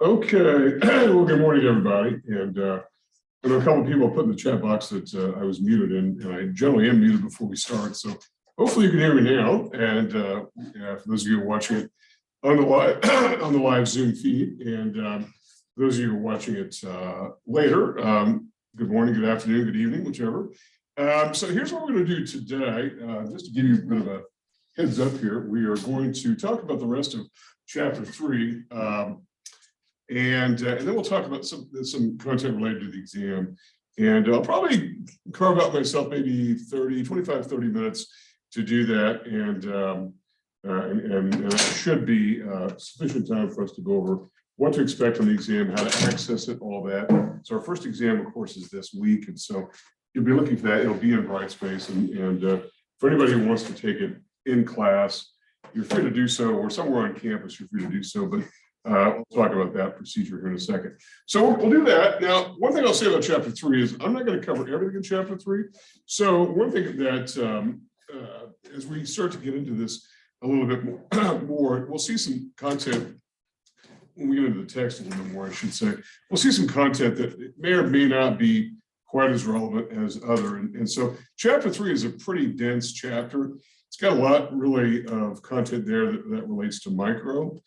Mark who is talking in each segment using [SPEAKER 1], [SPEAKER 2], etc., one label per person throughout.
[SPEAKER 1] Okay, well, good morning, everybody. And I know a couple of people put in the chat box that I was muted, and I generally am muted before we start. So hopefully you can hear me now. And for those of you who are watching it on the live on the live Zoom feed, and those of you who are watching it later, good morning, good afternoon, good evening, whichever. So here's what we're going to do today. Just to give you a bit of a heads up here, we are going to talk about the rest of chapter 3. And then we'll talk about some content related to the exam. And I'll probably carve out myself maybe 25, 30 minutes to do that. And it should be sufficient time for us to go over what to expect on the exam, how to access it, all that. So our first exam, of course, is this week. And so you'll be looking for that. It'll be in Brightspace. And for anybody who wants to take it in class, you're free to do so, or somewhere on campus, you're free to do so. But we'll talk about that procedure here in a second. So we'll do that. Now, one thing I'll say about chapter 3 is I'm not going to cover everything in chapter 3. So one thing that as we start to get into this a little bit more, we'll see some content when we get into the text a little bit more, I should say. We'll see some content that may or may not be quite as relevant as other. And so chapter 3 is a pretty dense chapter. It's got a lot really of content there that relates to micro.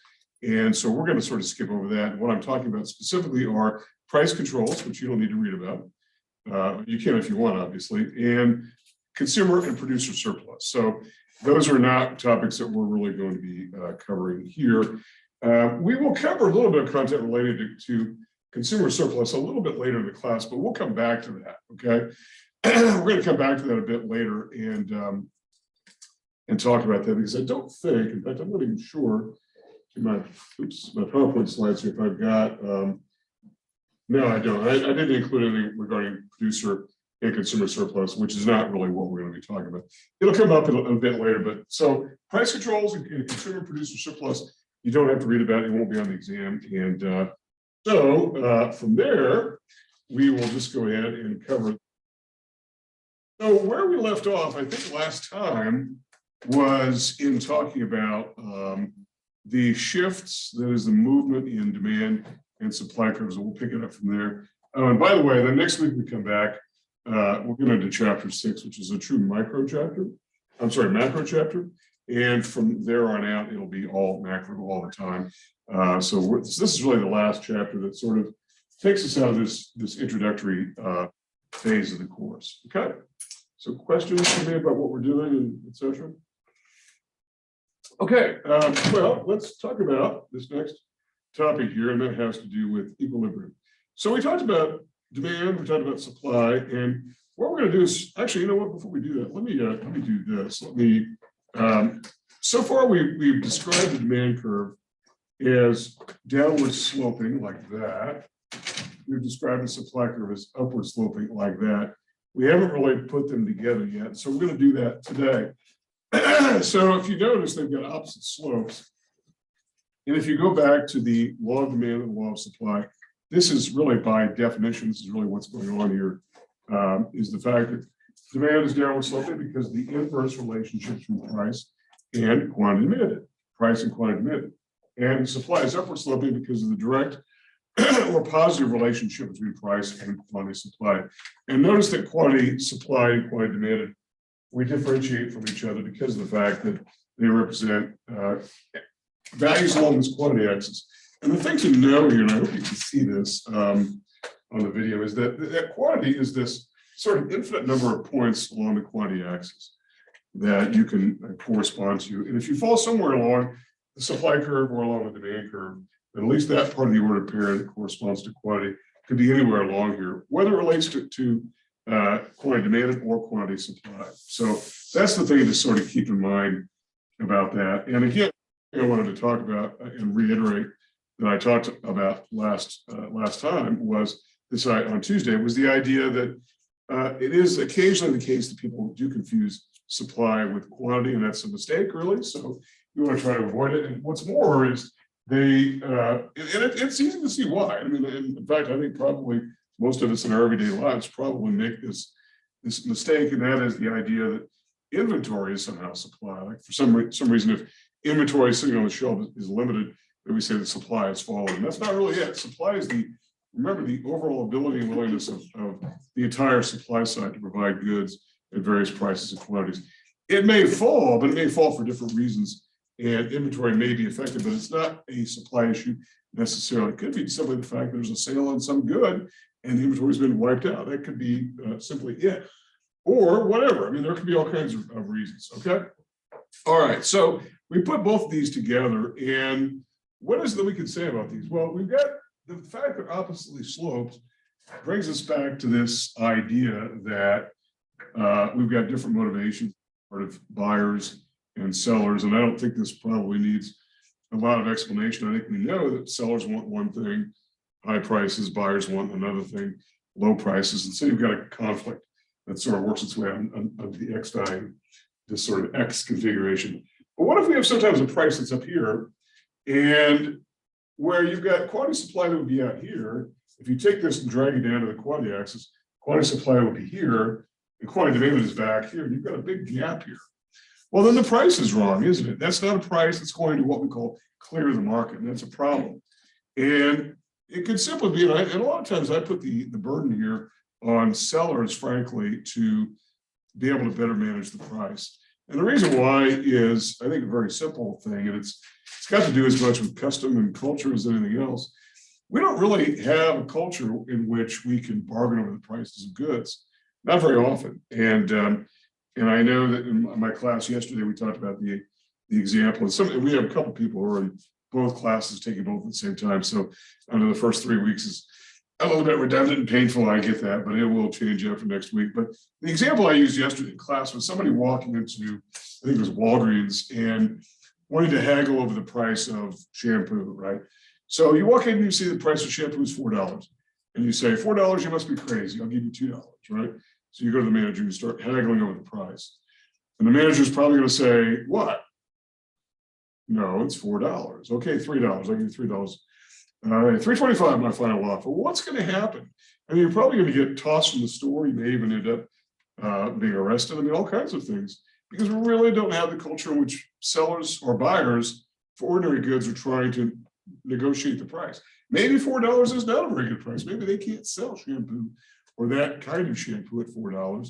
[SPEAKER 1] And so we're going to sort of skip over that. And what I'm talking about specifically are price controls, which you don't need to read about. You can if you want, obviously, and consumer and producer surplus. So those are not topics that we're really going to be covering here. We will cover a little bit of content related to consumer surplus a little bit later in the class, but we'll come back to that, okay? We're going to come back to that a bit later and talk about that, because I don't think, in fact, I'm not even sure, my PowerPoint slides here if I've got, no, I don't. I didn't include anything regarding producer and consumer surplus, which is not really what we're going to be talking about. It'll come up a bit later, but so price controls and consumer producer surplus, you don't have to read about it. It won't be on the exam. And so from there, we will just go ahead and cover. So where we left off, I think last time, was in talking about the shifts, that is the movement in demand and supply curves, and we'll pick it up from there. And by the way, then next week we come back, we're going into chapter 6, which is a true macro chapter. And from there on out, it'll be all macro all the time. So this is really the last chapter that sort of takes us out of this introductory phase of the course. Okay. So questions for me about what we're doing and et cetera? Okay, well, let's talk about this next topic here, and that has to do with equilibrium. So we talked about demand, we talked about supply, and what we're going to do is, actually, you know what, before we do that, let me do this. So far we've described the demand curve as downward sloping like that. We've described the supply curve as upward sloping like that. We haven't really put them together yet, so we're going to do that today. So if you notice, they've got opposite slopes. And if you go back to the law of demand and the law of supply, this is really by definition, this is really what's going on here, is the fact that demand is downward sloping because of the inverse relationship between price and quantity demanded, price and quantity demanded. And supply is upward sloping because of the direct or positive relationship between price and quantity supplied. And notice that quantity supplied and quantity demanded, we differentiate from each other because of the fact that they represent values along this quantity axis. And the thing to know here, and I hope you can see this on the video, is that quantity is this sort of infinite number of points along the quantity axis that you can correspond to. And if you fall somewhere along the supply curve or along the demand curve, then at least that part of the ordered pair that corresponds to quantity could be anywhere along here, whether it relates to quantity demanded or quantity supplied. So that's the thing to sort of keep in mind about that. And again, I wanted to talk about and reiterate that I talked about last time was this on Tuesday, was the idea that it is occasionally the case that people do confuse supply with quantity, and that's a mistake, really. So you want to try to avoid it. And what's more is it's easy to see why. I mean, in fact, I think probably most of us in our everyday lives probably make this mistake, and that is the idea that inventory is somehow supply. Like for some reason, if inventory sitting on the shelf is limited, that we say the supply has fallen. And that's not really it. Supply is remember the overall ability and willingness of the entire supply side to provide goods at various prices and quantities. It may fall, but it may fall for different reasons, and inventory may be affected, but it's not a supply issue necessarily. It could be simply the fact that there's a sale on some good and the inventory's been wiped out. That could be simply it, or whatever. I mean, there could be all kinds of reasons, okay? All right, so we put both of these together, and what is it that we can say about these? Well, we've got the fact they're oppositely sloped brings us back to this idea that we've got different motivations, part of buyers and sellers, and I don't think this probably needs a lot of explanation. I think we know that sellers want one thing, high prices, buyers want another thing, low prices, and so you've got a conflict that sort of works its way on the X value, this sort of X configuration. But what if we have sometimes a price that's up here, and where you've got quantity supply that would be out here? If you take this and drag it down to the quantity axis, quantity supply would be here, and quantity demand is back here, and you've got a big gap here. Well, then the price is wrong, isn't it? That's not a price that's going to what we call clear the market, and that's a problem. And it could simply be, and a lot of times I put the burden here on sellers, frankly, to be able to better manage the price. And the reason why is, I think, a very simple thing, and it's got to do as much with custom and culture as anything else. We don't really have a culture in which we can bargain over the prices of goods, not very often. And I know that in my class yesterday, we talked about the example, and we have a couple people who are in both classes taking both at the same time. So I know the first 3 weeks is a little bit redundant and painful. I get that, but it will change after next week. But the example I used yesterday in class was somebody walking into, I think it was Walgreens, and wanting to haggle over the price of shampoo, right? So you walk in and you see the price of shampoo is $4. And you say, $4, you must be crazy. I'll give you $2, right? So you go to the manager and start haggling over the price. And the manager is probably going to say, what? No, it's $4. Okay, $3. I'll give you $3. All right, $3.25, my final offer. Well, what's going to happen? I mean, you're probably going to get tossed from the store. You may even end up being arrested. I mean, all kinds of things, because we really don't have the culture in which sellers or buyers for ordinary goods are trying to negotiate the price. Maybe $4 is not a very good price. Maybe they can't sell shampoo or that kind of shampoo at $4.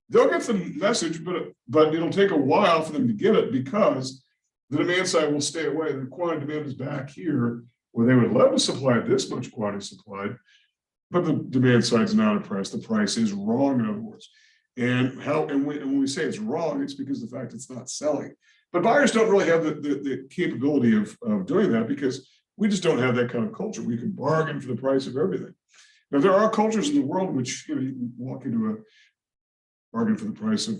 [SPEAKER 1] They'll get the message, but it'll take a while for them to get it, because the demand side will stay away. The quantity demand is back here, where they would love to supply this much quantity supplied, but the demand side's not impressed. The price is wrong, in other words. And when we say it's wrong, it's because of the fact it's not selling. But buyers don't really have the capability of doing that, because we just don't have that kind of culture. We can bargain for the price of everything. Now, there are cultures in the world in which you can walk into a bargain for the price of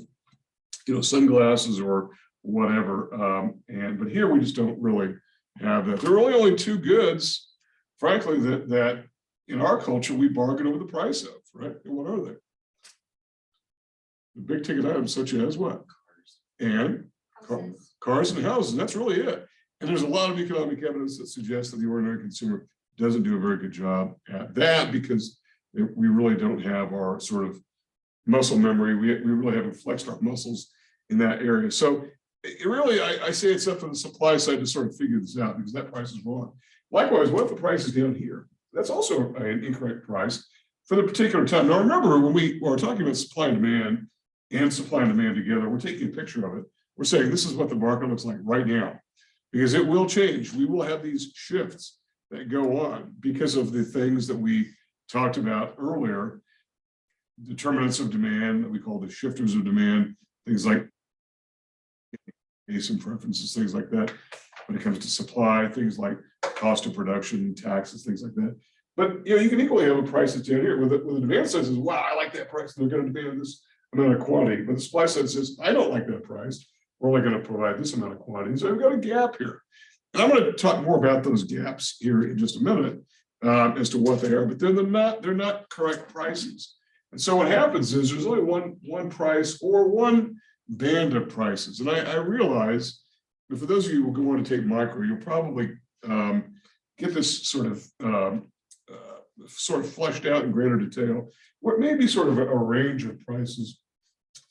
[SPEAKER 1] sunglasses or whatever. But here we just don't really have that. There are really only two goods, frankly, that in our culture we bargain over the price of, right? And what are they? The big ticket items such as what? Cars and houses. That's really it. And there's a lot of economic evidence that suggests that the ordinary consumer doesn't do a very good job at that, because we really don't have our sort of muscle memory. We really haven't flexed our muscles in that area. So it really, I say it's up to the supply side to sort of figure this out, because that price is wrong. Likewise, what if the price is down here? That's also an incorrect price for the particular time. Now, remember, when we are talking about supply and demand together, we're taking a picture of it. We're saying this is what the market looks like right now, because it will change. We will have these shifts that go on because of the things that we talked about earlier, determinants of demand that we call the shifters of demand, things like case and preferences, things like that. When it comes to supply, things like cost of production, taxes, things like that. But you can equally have a price that's down here with the demand side says, wow, I like that price. They're going to demand this amount of quantity. But the supply side says, I don't like that price. We're only going to provide this amount of quantity. So we've got a gap here. And I'm going to talk more about those gaps here in just a minute as to what they are, but they're not correct prices. And so what happens is there's only one price or one band of prices. And I realize that for those of you who go on to take micro, you'll probably get this sort of fleshed out in greater detail. What may be sort of a range of prices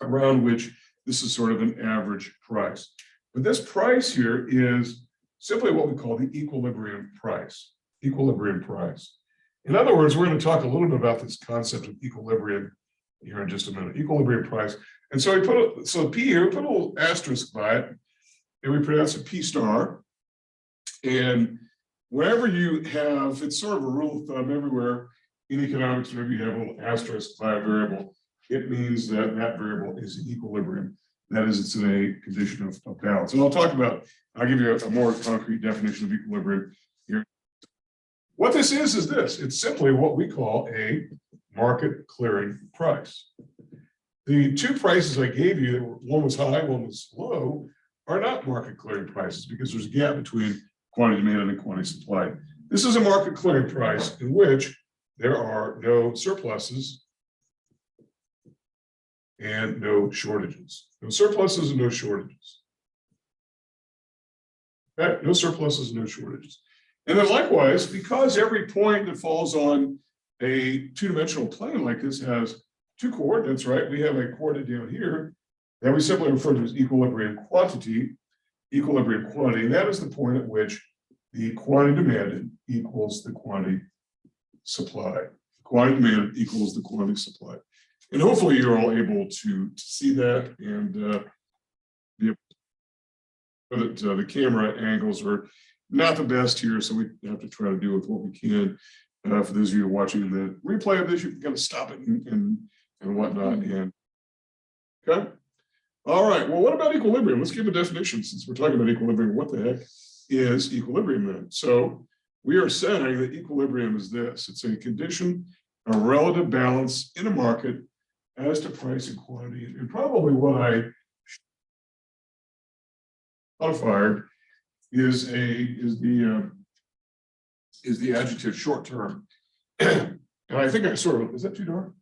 [SPEAKER 1] around which this is sort of an average price. But this price here is simply what we call the equilibrium price. Equilibrium price. In other words, we're going to talk a little bit about this concept of equilibrium here in just a minute. Equilibrium price. And so we put P here, we put a little asterisk by it, and we pronounce it P star. And wherever you have, it's sort of a rule of thumb everywhere in economics, whenever you have a little asterisk by a variable, it means that that variable is in equilibrium. That is, it's in a condition of balance. And I'll give you a more concrete definition of equilibrium here. What this is this. It's simply what we call a market clearing price. The two prices I gave you, one was high, one was low, are not market clearing prices because there's a gap between quantity demand and quantity supply. This is a market clearing price in which there are no surpluses and no shortages. No surpluses and no shortages. Okay? No surpluses and no shortages. And then likewise, because every point that falls on a two-dimensional plane like this has two coordinates, right? We have a coordinate down here that we simply refer to as equilibrium quantity, equilibrium quantity, and that is the point at which the quantity demanded equals the quantity supplied. Quantity demanded equals the quantity supplied. And hopefully you're all able to see that and be able to, the camera angles are not the best here, so we have to try to do with what we can. For those of you watching the replay of this, you can kind of stop it and whatnot. And okay. All right. Well, what about equilibrium? Let's give a definition since we're talking about equilibrium. What the heck is equilibrium then? So we are saying that equilibrium is this. It's a condition of relative balance in a market as to price and quantity. And probably what I modified is the adjective short term. And I think I sort of, is that too dark?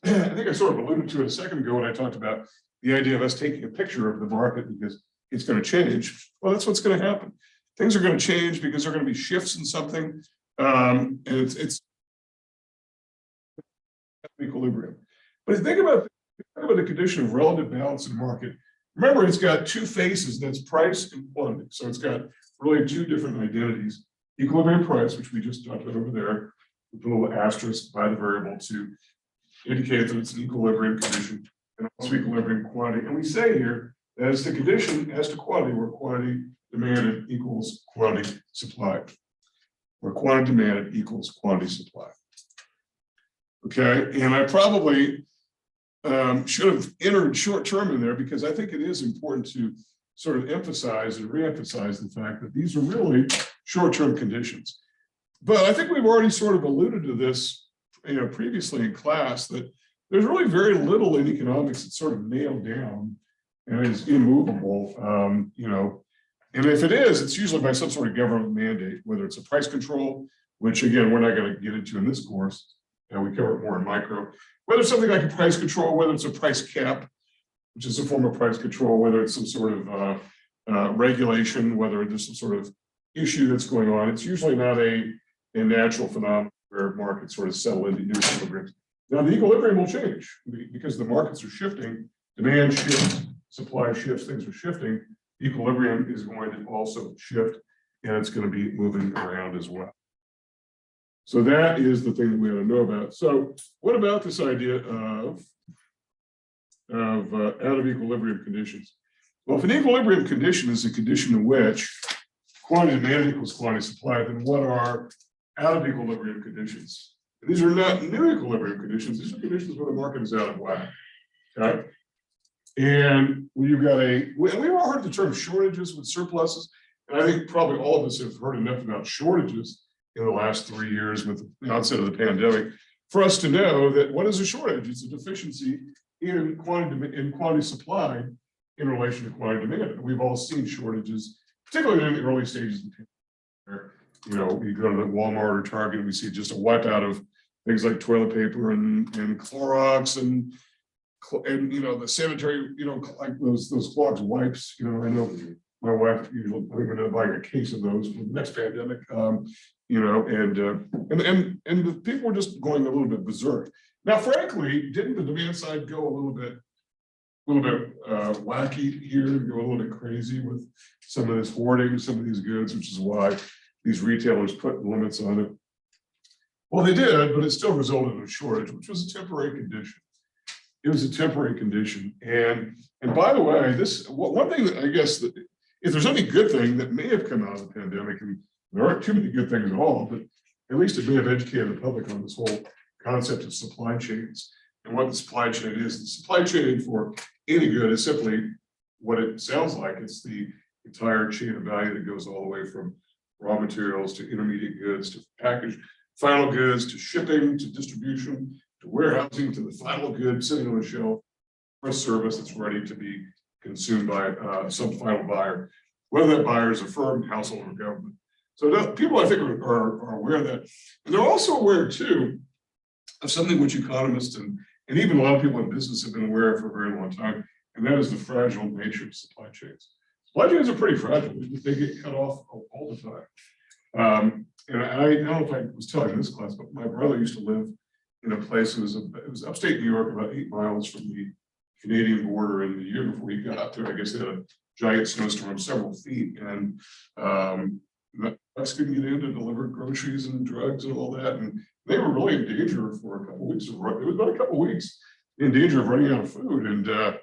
[SPEAKER 1] I think I sort of alluded to it a second ago when I talked about the idea of us taking a picture of the market because it's going to change. Well, that's what's going to happen. Things are going to change because there are going to be shifts in something. And it's equilibrium. But if you think about the condition of relative balance in the market, remember it's got two faces, that's price and quantity. So it's got really two different identities. Equilibrium price, which we just talked about over there, with a little asterisk by the variable to indicate that it's an equilibrium condition, and also equilibrium quantity. And we say here that it's the condition as to quantity where quantity demanded equals quantity supplied. Where quantity demanded equals quantity supplied. Okay, and I probably should have entered short term in there because I think it is important to sort of emphasize and re-emphasize the fact that these are really short-term conditions. But I think we've already sort of alluded to this, previously in class, that there's really very little in economics that's sort of nailed down and is immovable, and if it is, it's usually by some sort of government mandate, whether it's a price control, which again, we're not going to get into in this course, and we cover it more in micro, whether it's something like a price control, whether it's a price cap, which is a form of price control, whether it's some sort of regulation, whether there's some sort of issue that's going on. It's usually not a natural phenomenon where markets sort of settle into new equilibrium. Now, the equilibrium will change because the markets are shifting, demand shifts, supply shifts, things are shifting. Equilibrium is going to also shift, and it's going to be moving around as well. So that is the thing that we ought to know about. So what about this idea of out of equilibrium conditions? Well, if an equilibrium condition is a condition in which quantity demand equals quantity supply, then what are out of equilibrium conditions? And these are not new equilibrium conditions. These are conditions where the market is out of whack. Okay. And when you've got we've all heard the term shortages with surpluses. And I think probably all of us have heard enough about shortages in the last 3 years with the onset of the pandemic for us to know that what is a shortage? It's a deficiency in quantity supply in relation to quantity demand. And we've all seen shortages, particularly in the early stages of the pandemic. You go to the Walmart or Target, and we see just a wipeout of things like toilet paper and Clorox and the sanitary, like those Clorox wipes. I know my wife usually ended up buying a case of those for the next pandemic. And the people were just going a little bit berserk. Now, frankly, didn't the demand side go a little bit little bit wacky here, go a little bit crazy with some of this hoarding, some of these goods, which is why these retailers put limits on it. Well, they did, but it still resulted in a shortage, which was a temporary condition. It was a temporary condition. And by the way, one thing that I guess that if there's any good thing that may have come out of the pandemic, and there aren't too many good things at all, but at least it may have educated the public on this whole concept of supply chains and what the supply chain is. The supply chain for any good is simply what it sounds like. It's the entire chain of value that goes all the way from raw materials to intermediate goods to packaged final goods to shipping to distribution to warehousing to the final good sitting on the shelf for a service that's ready to be consumed by some final buyer, whether that buyer is a firm, household, or government. So people, I think, are aware of that. And they're also aware, too, of something which economists and even a lot of people in business have been aware of for a very long time, and that is the fragile nature of supply chains. Supply chains are pretty fragile. They get cut off all the time. And I don't know if I was telling this class, but my brother used to live in a place, it was upstate New York, about 8 miles from the Canadian border. And the year before he got there, I guess they had a giant snowstorm, several feet, and the trucks couldn't get in to deliver groceries and drugs and all that. And they were really in danger for a couple of weeks. It was about a couple of weeks in danger of running out of food. And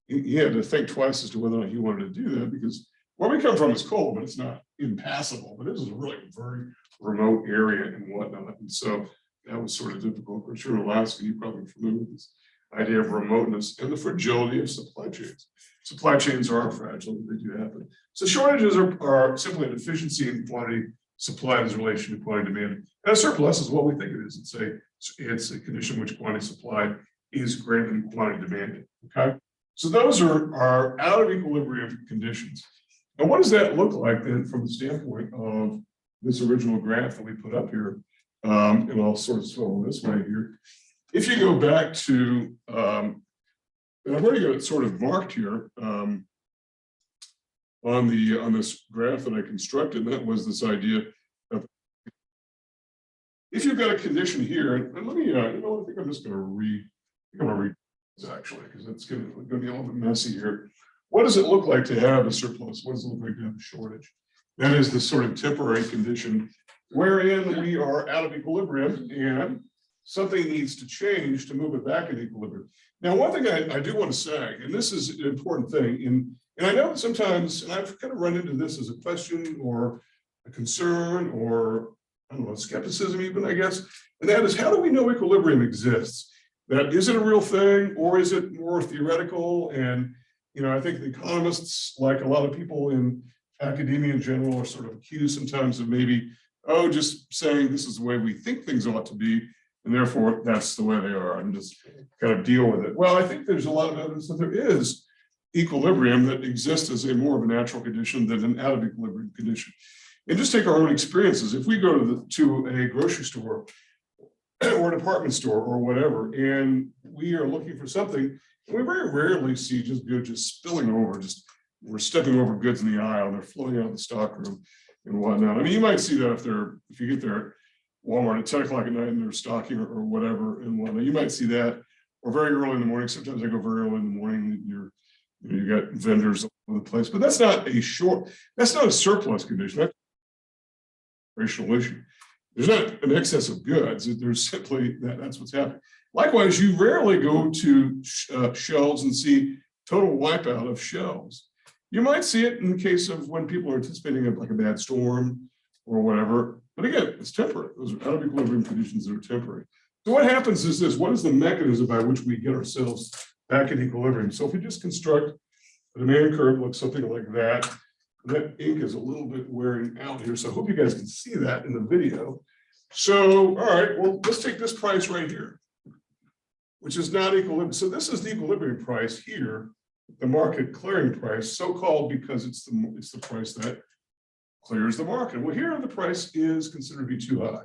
[SPEAKER 1] he had to think twice as to whether or not he wanted to do that, because where we come from is cold, but it's not impassable. But this is a really very remote area and whatnot. And so that was sort of difficult. I'm sure in Alaska, you're probably familiar with this idea of remoteness and the fragility of supply chains. Supply chains are fragile, they do happen. So shortages are simply a deficiency in quantity supply in relation to quantity demand. And a surplus is what we think it is. It's a condition in which quantity supply is greater than quantity demanded. Okay. So those are out of equilibrium conditions. And what does that look like then from the standpoint of this original graph that we put up here? And I'll sort of swallow this way here. If you go back to, and I've already got it sort of marked here on this graph that I constructed, that was this idea of if you've got a condition here, and let me, I think I'm just going to read this actually, because it's going to be a little bit messy here. What does it look like to have a surplus? What does it look like to have a shortage? That is the sort of temporary condition wherein we are out of equilibrium and something needs to change to move it back in equilibrium. Now, one thing I do want to say, and this is an important thing, and I know that sometimes, and I've kind of run into this as a question or a concern or, I don't know, skepticism even, I guess, and that is, how do we know equilibrium exists? That is it a real thing, or is it more theoretical? And, I think the economists, like a lot of people in academia in general, are sort of accused sometimes of maybe, just saying this is the way we think things ought to be, and therefore that's the way they are, and just kind of deal with it. Well, I think there's a lot of evidence that there is equilibrium that exists as a more of a natural condition than an out of equilibrium condition. And just take our own experiences. If we go to a grocery store or a department store or whatever, and we are looking for something, we very rarely see goods just spilling over, we're stepping over goods in the aisle, they're flowing out of the stock room and whatnot. I mean, you might see that if you get there at Walmart at 10 o'clock at night and they're stocking or whatever and whatnot, you might see that, or very early in the morning. Sometimes I go very early in the morning, you got vendors all over the place, but that's not a surplus condition. That's a racial issue. There's not an excess of goods. There's simply that's what's happening. Likewise, you rarely go to shelves and see total wipeout of shelves. You might see it in the case of when people are anticipating like a bad storm or whatever. But again, it's temporary. Those are out of equilibrium conditions that are temporary. So what happens is this: what is the mechanism by which we get ourselves back in equilibrium? So if we just construct a demand curve, looks something like that. That ink is a little bit wearing out here, so I hope you guys can see that in the video. So, all right, well, let's take this price right here, which is not equilibrium. So this is the equilibrium price here, the market clearing price, so-called because it's the price that clears the market. Well, here the price is considered to be too high.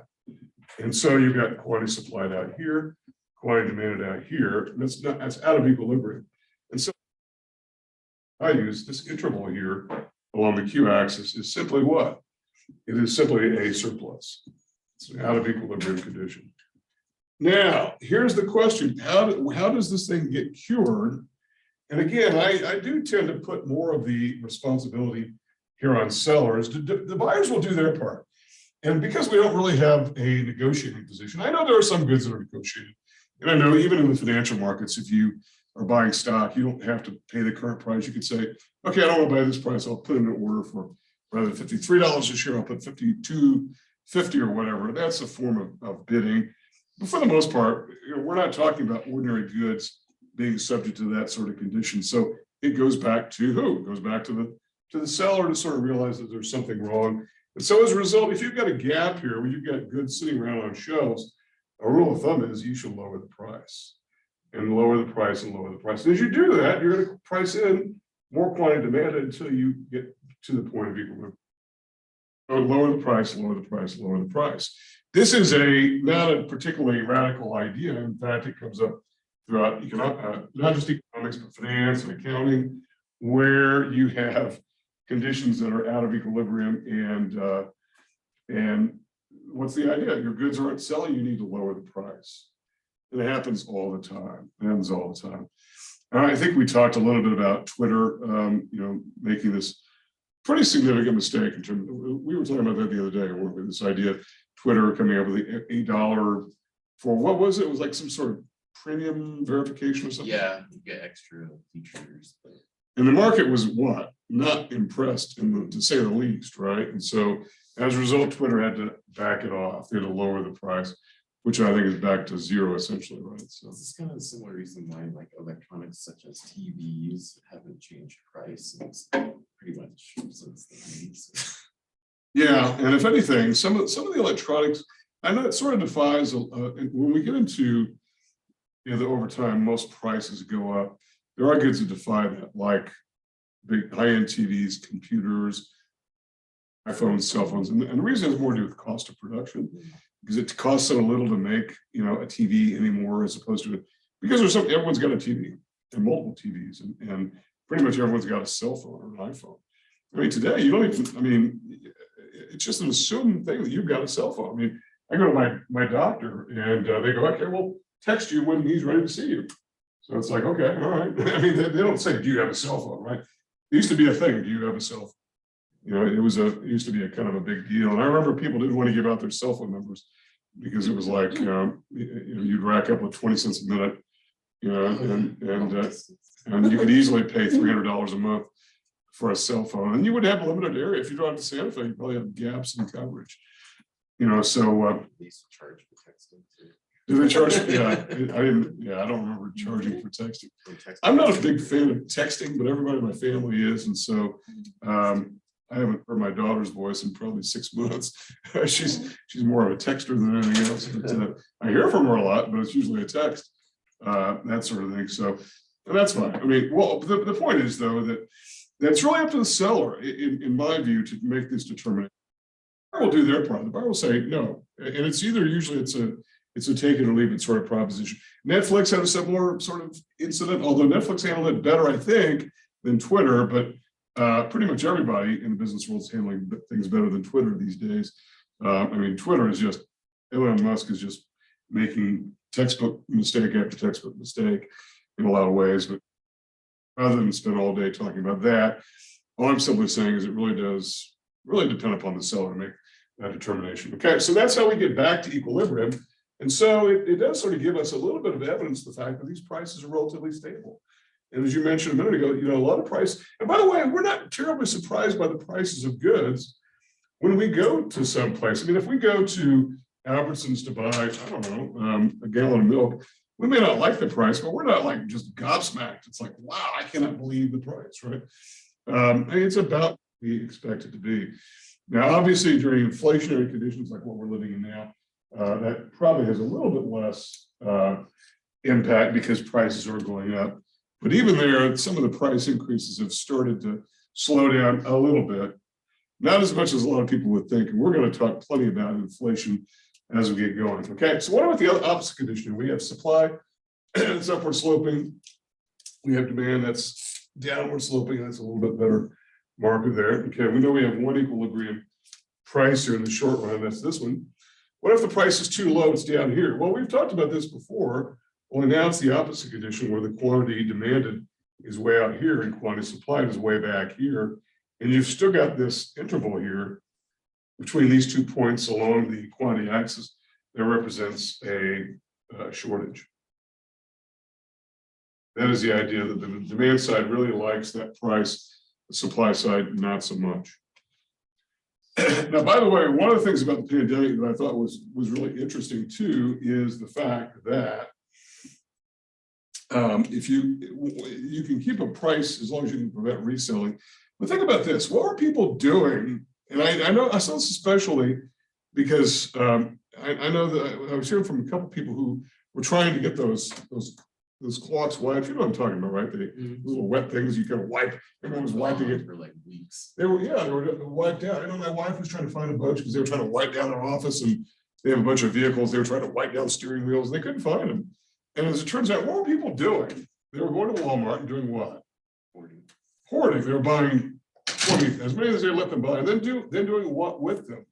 [SPEAKER 1] And so you've got quantity supplied out here, quantity demanded out here, and that's out of equilibrium. And so I use this interval here along the Q-axis is simply what? It is simply a surplus. It's an out of equilibrium condition. Now, here's the question: how does this thing get cured? And again, I do tend to put more of the responsibility here on sellers. The buyers will do their part. And because we don't really have a negotiating position, I know there are some goods that are negotiated. And I know even in the financial markets, if you are buying stock, you don't have to pay the current price. You could say, okay, I don't want to buy this price. I'll put in an order for rather than $53 a share, I'll put $52.50 or whatever. That's a form of bidding. But for the most part, we're not talking about ordinary goods being subject to that sort of condition. So it goes back to who? It goes back to the seller to sort of realize that there's something wrong. And so as a result, if you've got a gap here where you've got goods sitting around on shelves, a rule of thumb is you should lower the price and lower the price and lower the price. And as you do that, you're going to price in more quantity demanded until you get to the point of equilibrium. So lower the price, lower the price, lower the price. This is not a particularly radical idea. In fact, it comes up throughout not just economics, but finance and accounting, where you have conditions that are out of equilibrium, and what's the idea? Your goods aren't selling, you need to lower the price. And it happens all the time. It happens all the time. I think we talked a little bit about Twitter, making this pretty significant mistake in terms of, we were talking about that the other day, weren't we? This idea of Twitter coming up with the $8 for, what was it? It was like some sort of premium verification or something.
[SPEAKER 2] Yeah, you get extra features.
[SPEAKER 1] And the market was what? Not impressed, to say the least, right? And so as a result, Twitter had to back it off. They had to lower the price, which I think is back to zero essentially, right? So
[SPEAKER 2] this is kind of a similar reason why like electronics such as TVs haven't changed price since pretty much since the 90s.
[SPEAKER 1] Yeah, and if anything, some of the electronics, I know it sort of defies when we get into that over time, most prices go up. There are goods that defy that, like big high-end TVs, computers, iPhones, cell phones, and the reason has more to do with cost of production, because it costs so little to make a TV anymore, as opposed to because everyone's got a TV and multiple TVs, and pretty much everyone's got a cell phone or an iPhone. I mean, today you don't even. It's just an assumed thing that you've got a cell phone. I mean, I go to my doctor and they go, okay, we'll text you when he's ready to see you. So it's like, okay, all right. I mean, they don't say, do you have a cell phone, right? It used to be a thing. Do you have a cell phone? It used to be a kind of a big deal. And I remember people didn't want to give out their cell phone numbers because it was like, you'd rack up with 20 cents a minute, and you could easily pay $300 a month for a cell phone, and you would have a limited area. If you drive to Santa Fe, you probably have gaps in coverage. So
[SPEAKER 2] They used to charge for texting too.
[SPEAKER 1] do they charge? I don't remember charging for texting. I'm not a big fan of texting, but everybody in my family is, and so I haven't heard my daughter's voice in probably 6 months. she's more of a texter than anything else. But I hear from her a lot, but it's usually a text, that sort of thing. So and that's fine. I mean, well, the point is though that that's really up to the seller, in my view, to make this determination. The buyer will do their part. The buyer will say no, and it's either usually it's a take it or leave it sort of proposition. Netflix had a similar sort of incident, although Netflix handled it better, I think, than Twitter. But pretty much everybody in the business world is handling things better than Twitter these days. I mean, Twitter is just Elon Musk is just making textbook mistake after textbook mistake in a lot of ways, but rather than spend all day talking about that, all I'm simply saying is it really does depend upon the seller to make that determination. Okay, so that's how we get back to equilibrium. And so it does sort of give us a little bit of evidence of the fact that these prices are relatively stable. And as you mentioned a minute ago, a lot of price, and by the way, we're not terribly surprised by the prices of goods when we go to some place. I mean, if we go to Albertsons to buy, I don't know, a gallon of milk, we may not like the price, but we're not like just gobsmacked. It's like, wow, I cannot believe the price, right? It's about what we expect it to be. Now, obviously, during inflationary conditions like what we're living in now, that probably has a little bit less impact because prices are going up. But even there, some of the price increases have started to slow down a little bit, not as much as a lot of people would think. And we're going to talk plenty about inflation as we get going. Okay, so what about the opposite condition? We have supply, it's upward sloping. We have demand that's downward sloping. That's a little bit better marker there. Okay, we know we have one equilibrium price here in the short run. That's this one. What if the price is too low? It's down here. Well, we've talked about this before. Well, now it's the opposite condition where the quantity demanded is way out here and quantity supplied is way back here. And you've still got this interval here between these 2 points along the quantity axis that represents a shortage. That is the idea that the demand side really likes that price, the supply side not so much. Now, by the way, one of the things about the pandemic that I thought was really interesting too is the fact that if you can keep a price as long as you can prevent reselling. But think about this: what were people doing? And I know I saw this especially because I know that I was hearing from a couple of people who were trying to get those cloths wiped. You know what I'm talking about, right? The little wet things you can wipe. Everyone was wiping it
[SPEAKER 2] for like weeks.
[SPEAKER 1] They were wiped out. I know my wife was trying to find a bunch because they were trying to wipe down their office, and they have a bunch of vehicles. They were trying to wipe down steering wheels. And they couldn't find them. And as it turns out, what were people doing? They were going to Walmart and doing what? Hoarding. They were buying 20, as many as they let them buy, and then doing what with them?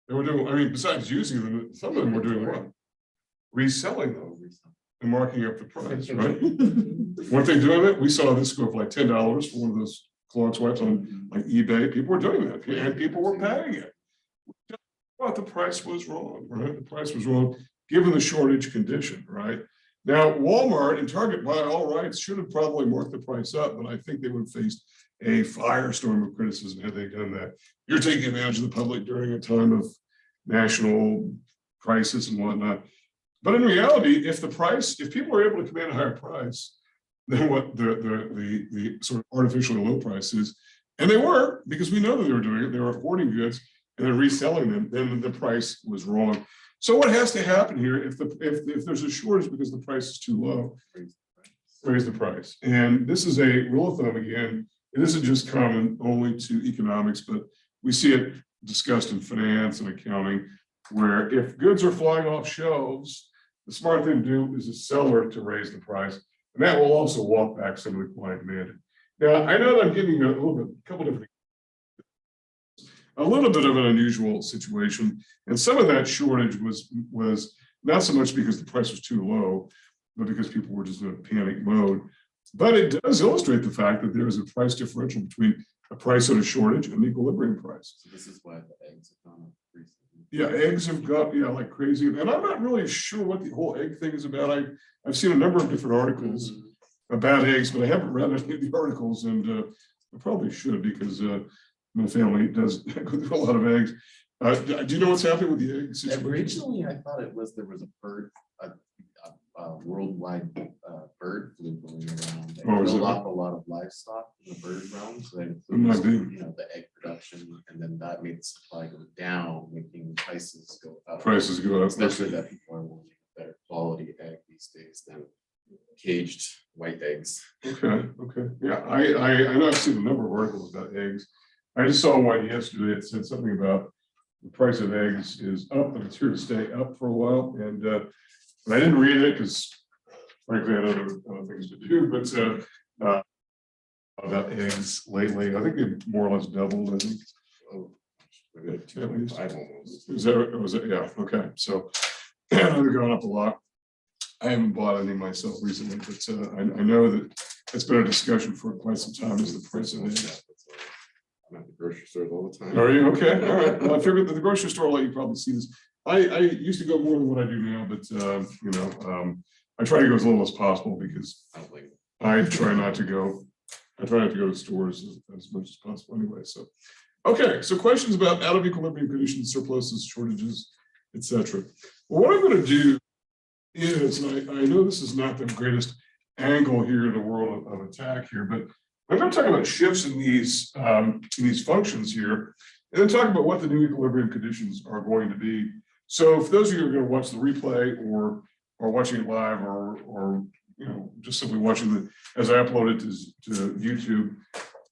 [SPEAKER 1] They were doing, I mean, besides using them, some of them were doing what? Reselling them and marking up the price, right? Weren't they doing it? We saw this go for like $10 for one of those Clorox wipes on like eBay. People were doing that, and people were paying it. But the price was wrong, right? The price was wrong given the shortage condition, right? Now, Walmart and Target, by all rights, should have probably marked the price up, but I think they would have faced a firestorm of criticism had they done that. You're taking advantage of the public during a time of national crisis and whatnot. But in reality, if people are able to command a higher price than what the sort of artificially low price is, and they were, because we know that they were doing it, they were hoarding goods and then reselling them, then the price was wrong. So what has to happen here if there's a shortage because the price is too low? Raise the price. And this is a rule of thumb again. It isn't just common only to economics, but we see it discussed in finance and accounting, where if goods are flying off shelves, the smart thing to do is a seller to raise the price, and that will also walk back some of the quantity demanded. Now, I know that I'm giving you a little bit of an unusual situation, and some of that shortage was not so much because the price was too low, but because people were just in a panic mode. But it does illustrate the fact that there is a price differential between a price at a shortage and an equilibrium price.
[SPEAKER 2] So this is why the eggs have gone up recently. Yeah,
[SPEAKER 1] eggs have got like crazy, and I'm not really sure what the whole egg thing is about. I've seen a number of different articles about eggs, but I haven't read any of the articles, and I probably should because my family does go through a lot of eggs. Do you know what's happening with the egg situation?
[SPEAKER 2] Originally, I thought there was a worldwide bird flu going around. It killed off a lot of livestock in the bird realm, so that includes the egg production, and then that made the supply go down, making prices go up.
[SPEAKER 1] Prices go up,
[SPEAKER 2] especially that people are wanting a better quality egg these days than caged white eggs.
[SPEAKER 1] Okay. Yeah, I know I've seen a number of articles about eggs. I just saw one yesterday. It said something about the price of eggs is up, but it's here to stay up for a while. And I didn't read it because, frankly, I had other things to do. But about eggs lately, I think they've more or less doubled. I think. Maybe like 2 almost. Was it? Yeah. Okay. So they're going up a lot. I haven't bought any myself recently, but I know that it's been a discussion for quite some time. Is the price of eggs?
[SPEAKER 2] I'm at the grocery store all the time.
[SPEAKER 1] Are you okay? All right. Well, I figured that the grocery store will let you probably see this. I used to go more than what I do now, but I try to go as little as possible because I try not to go to stores as much as possible anyway. So, okay. So questions about out of equilibrium conditions, surpluses, shortages, etc. Well, what I'm going to do is, and I know this is not the greatest angle here in the world of attack here, but I'm going to talk about shifts in these functions here, and then talk about what the new equilibrium conditions are going to be. So for those of you who are going to watch the replay or watching it live or just simply watching the as I upload it to YouTube,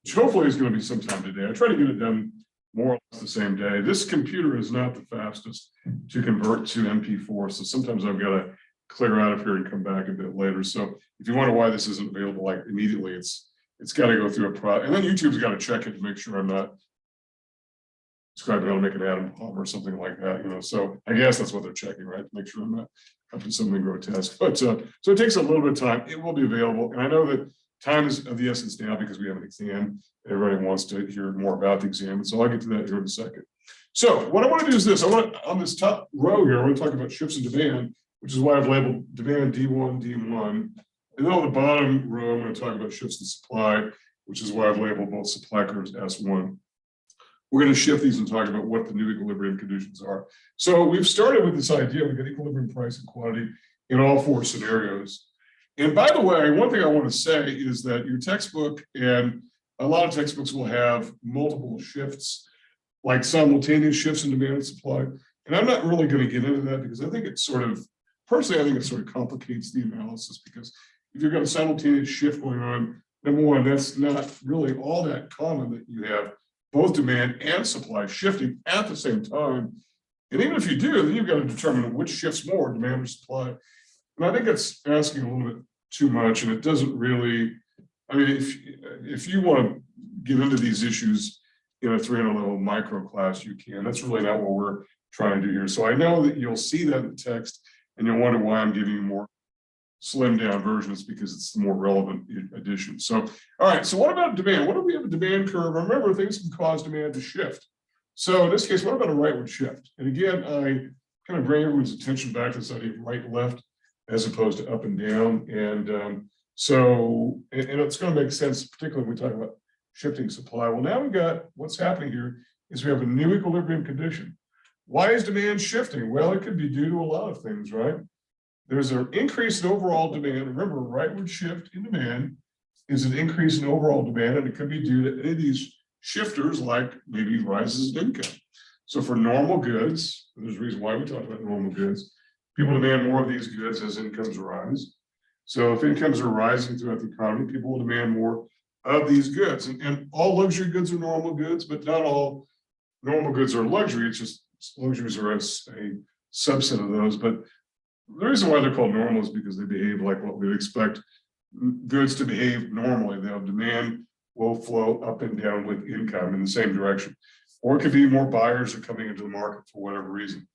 [SPEAKER 1] which hopefully is going to be sometime today. I try to get it done more or less the same day. This computer is not the fastest to convert to MP4, so sometimes I've got to clear out of here and come back a bit later. So if you wonder why this isn't available like immediately, it's got to go through a process, and then YouTube's got to check it to make sure I'm not describing how to make an atom bomb or something like that, you know, so I guess that's what they're checking, right? To make sure I'm not up to something grotesque, but so it takes a little bit of time. It will be available. And I know that time is of the essence now because we have an exam. Everybody wants to hear more about the exam. And so I'll get to that here in a second. So what I want to do is this. I want to, on this top row here, I want to talk about shifts in demand, which is why I've labeled demand D1, D1. And then on the bottom row, I'm going to talk about shifts in supply, which is why I've labeled both supply curves S1. We're going to shift these and talk about what the new equilibrium conditions are. So we've started with this idea, we've got equilibrium price and quantity in all four scenarios. And by the way, one thing I want to say is that your textbook and a lot of textbooks will have multiple shifts, like simultaneous shifts in demand and supply. And I'm not really going to get into that because I think it sort of, personally, I think it sort of complicates the analysis because if you've got a simultaneous shift going on, number one, that's not really all that common that you have both demand and supply shifting at the same time. And even if you do, then you've got to determine which shifts more, demand or supply. And I think it's asking a little bit too much, and it doesn't really, I mean, if you want to get into these issues in a 300 level micro class, you can. That's really not what we're trying to do here. So I know that you'll see that in the text, and you'll wonder why I'm giving you more slimmed down versions because it's the more relevant addition. So, all right, so what about demand? What if we have a demand curve? Remember, things can cause demand to shift. So in this case, what about a rightward shift? And again, I kind of bring everyone's attention back to this idea of right, left, as opposed to up and down. And so it's going to make sense, particularly when we talk about shifting supply. Well, now we've got what's happening here is we have a new equilibrium condition. Why is demand shifting? Well, it could be due to a lot of things, right? There's an increase in overall demand. Remember, a rightward shift in demand is an increase in overall demand, and it could be due to any of these shifters, like maybe rises in income. So for normal goods, there's a reason why we talk about normal goods. People demand more of these goods as incomes rise. So if incomes are rising throughout the economy, people will demand more of these goods. And all luxury goods are normal goods, but not all normal goods are luxury. It's just luxuries are a subset of those. But the reason why they're called normal is because they behave like what we'd expect goods to behave normally. They'll demand will flow up and down with income in the same direction. Or it could be more buyers are coming into the market for whatever reason.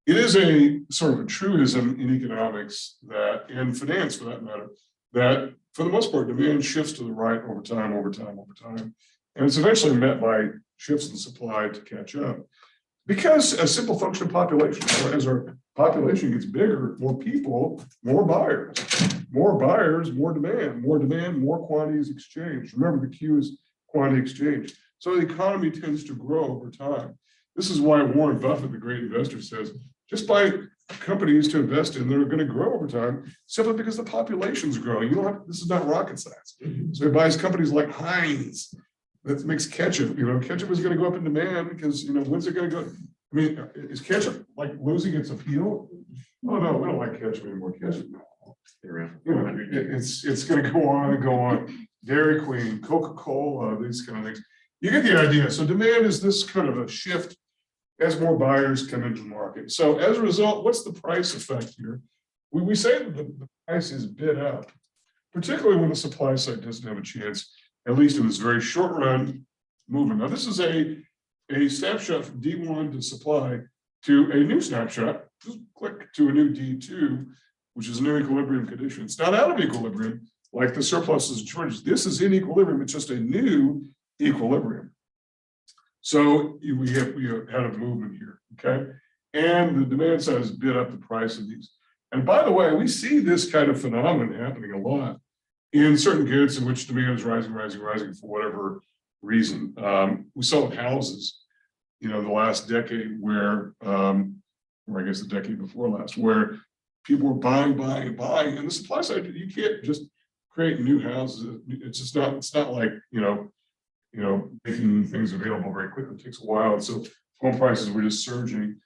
[SPEAKER 1] It is a sort of a truism in economics that, and finance for that matter, that for the most part, demand shifts to the right over time, over time, over time. And it's eventually met by shifts in supply to catch up. Because a simple function of population, as our population gets bigger, more people, more buyers, more demand, more quantities exchanged. Remember, the Q is quantity exchange. So the economy tends to grow over time. This is why Warren Buffett, the great investor, says, just buy companies to invest in, they're going to grow over time simply because the population's growing. You don't have, this is not rocket science. So he buys companies like Heinz that makes ketchup. You know, ketchup is going to go up in demand because, you know, when's it going to go? I mean, is ketchup like losing its appeal? Oh no, we don't like ketchup anymore. Ketchup, you know, it's going to go on and go on. Dairy Queen, Coca-Cola, these kind of things. You get the idea. So demand is this kind of a shift as more buyers come into the market. So as a result, what's the price effect here? We say that the price is bid up, particularly when the supply side doesn't have a chance, at least in this very short run movement. Now, this is a snapshot from D1 to supply to a new snapshot. Just click to a new D2, which is a new equilibrium condition. It's not out of equilibrium like the surpluses and shortages. This is in equilibrium. It's just a new equilibrium. So we had a movement here, okay? And the demand side has bid up the price of these. And by the way, we see this kind of phenomenon happening a lot in certain goods in which demand is rising for whatever reason. We saw in houses, you know, the last decade where, or I guess the decade before last, where people were buying, and the supply side, you can't just create new houses. It's just not, it's not like, you know, making things available very quickly. It takes a while. And so home prices were just surging.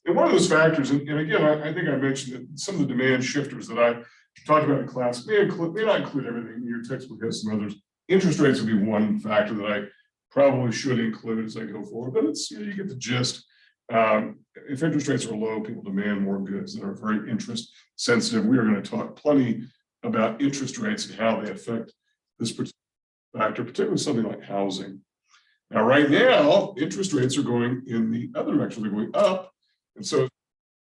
[SPEAKER 1] And one of those factors, and again, I think I mentioned that some of the demand shifters that I talked about in class may not include everything. Your textbook has some others. Interest rates would be one factor that I probably should include as I go forward, but it's, you know, you get the gist. If interest rates are low, people demand more goods that are very interest sensitive. We are going to talk plenty about interest rates and how they affect this particular factor, particularly something like housing. Now, right now, interest rates are going in the other direction, they're going up. And so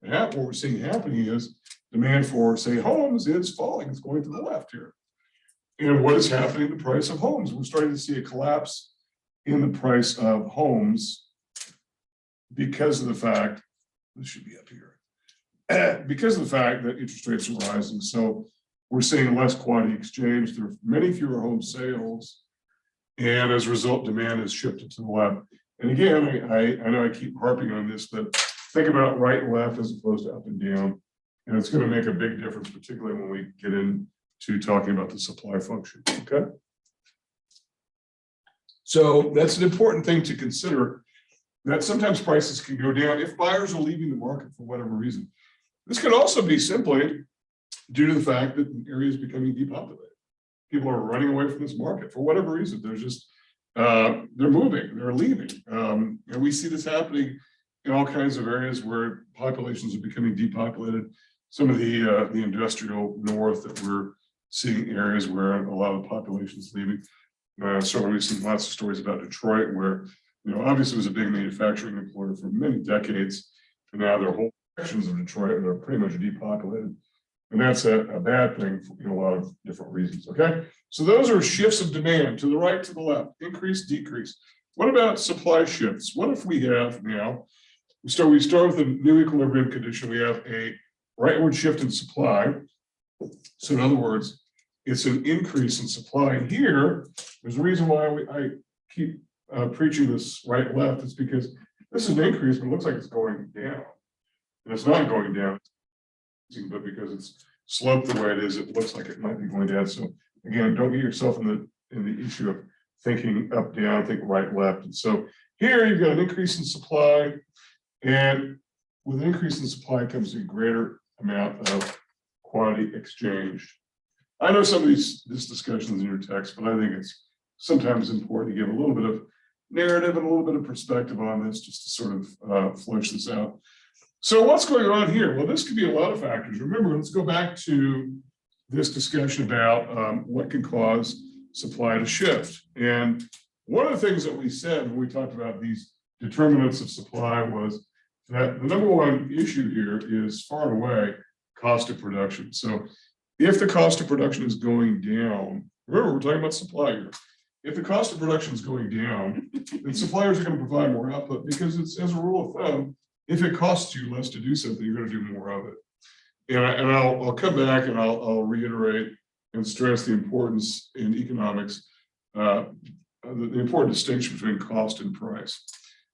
[SPEAKER 1] what we're seeing happening is demand for, say, homes is falling, it's going to the left here. And what is happening in the price of homes? We're starting to see a collapse in the price of homes because of the fact, this should be up here, because of the fact that interest rates are rising. So we're seeing less quantity exchange. There are many fewer home sales. And as a result, demand has shifted to the left. And again, I know I keep harping on this, but think about right and left as opposed to up and down. And it's going to make a big difference, particularly when we get into talking about the supply function. Okay. So that's an important thing to consider, that sometimes prices can go down if buyers are leaving the market for whatever reason. This could also be simply due to the fact that the area is becoming depopulated. People are running away from this market for whatever reason. They're just, they're moving, they're leaving. And we see this happening in all kinds of areas where populations are becoming depopulated. Some of the industrial north that we're seeing areas where a lot of the population is leaving. So we've seen lots of stories about Detroit where, obviously it was a big manufacturing employer for many decades. And now there are whole sections of Detroit that are pretty much depopulated. And that's a bad thing for a lot of different reasons, okay? So those are shifts of demand to the right, to the left, increase, decrease. What about supply shifts? What if we have now, we start with a new equilibrium condition, we have a rightward shift in supply. So in other words, it's an increase in supply. Here, there's a reason why I keep preaching this right left. It's because this is an increase, but it looks like it's going down. And it's not going down, but because it's sloped the way it is, it looks like it might be going down. So again, don't get yourself in the issue of thinking up, down, think right, left. And so here you've got an increase in supply, and with an increase in supply comes a greater amount of quantity exchanged. I know some of this discussion is in your text, but I think it's sometimes important to give a little bit of narrative and a little bit of perspective on this, just to sort of flesh this out. So what's going on here? Well, this could be a lot of factors. Remember, let's go back to this discussion about what can cause supply to shift. And one of the things that we said when we talked about these determinants of supply was that the number one issue here is far and away cost of production. So if the cost of production is going down, remember, we're talking about supply here. If the cost of production is going down, then suppliers are going to provide more output, because it's, as a rule of thumb, if it costs you less to do something, you're going to do more of it. And I'll come back and I'll reiterate and stress the importance in economics, the important distinction between cost and price.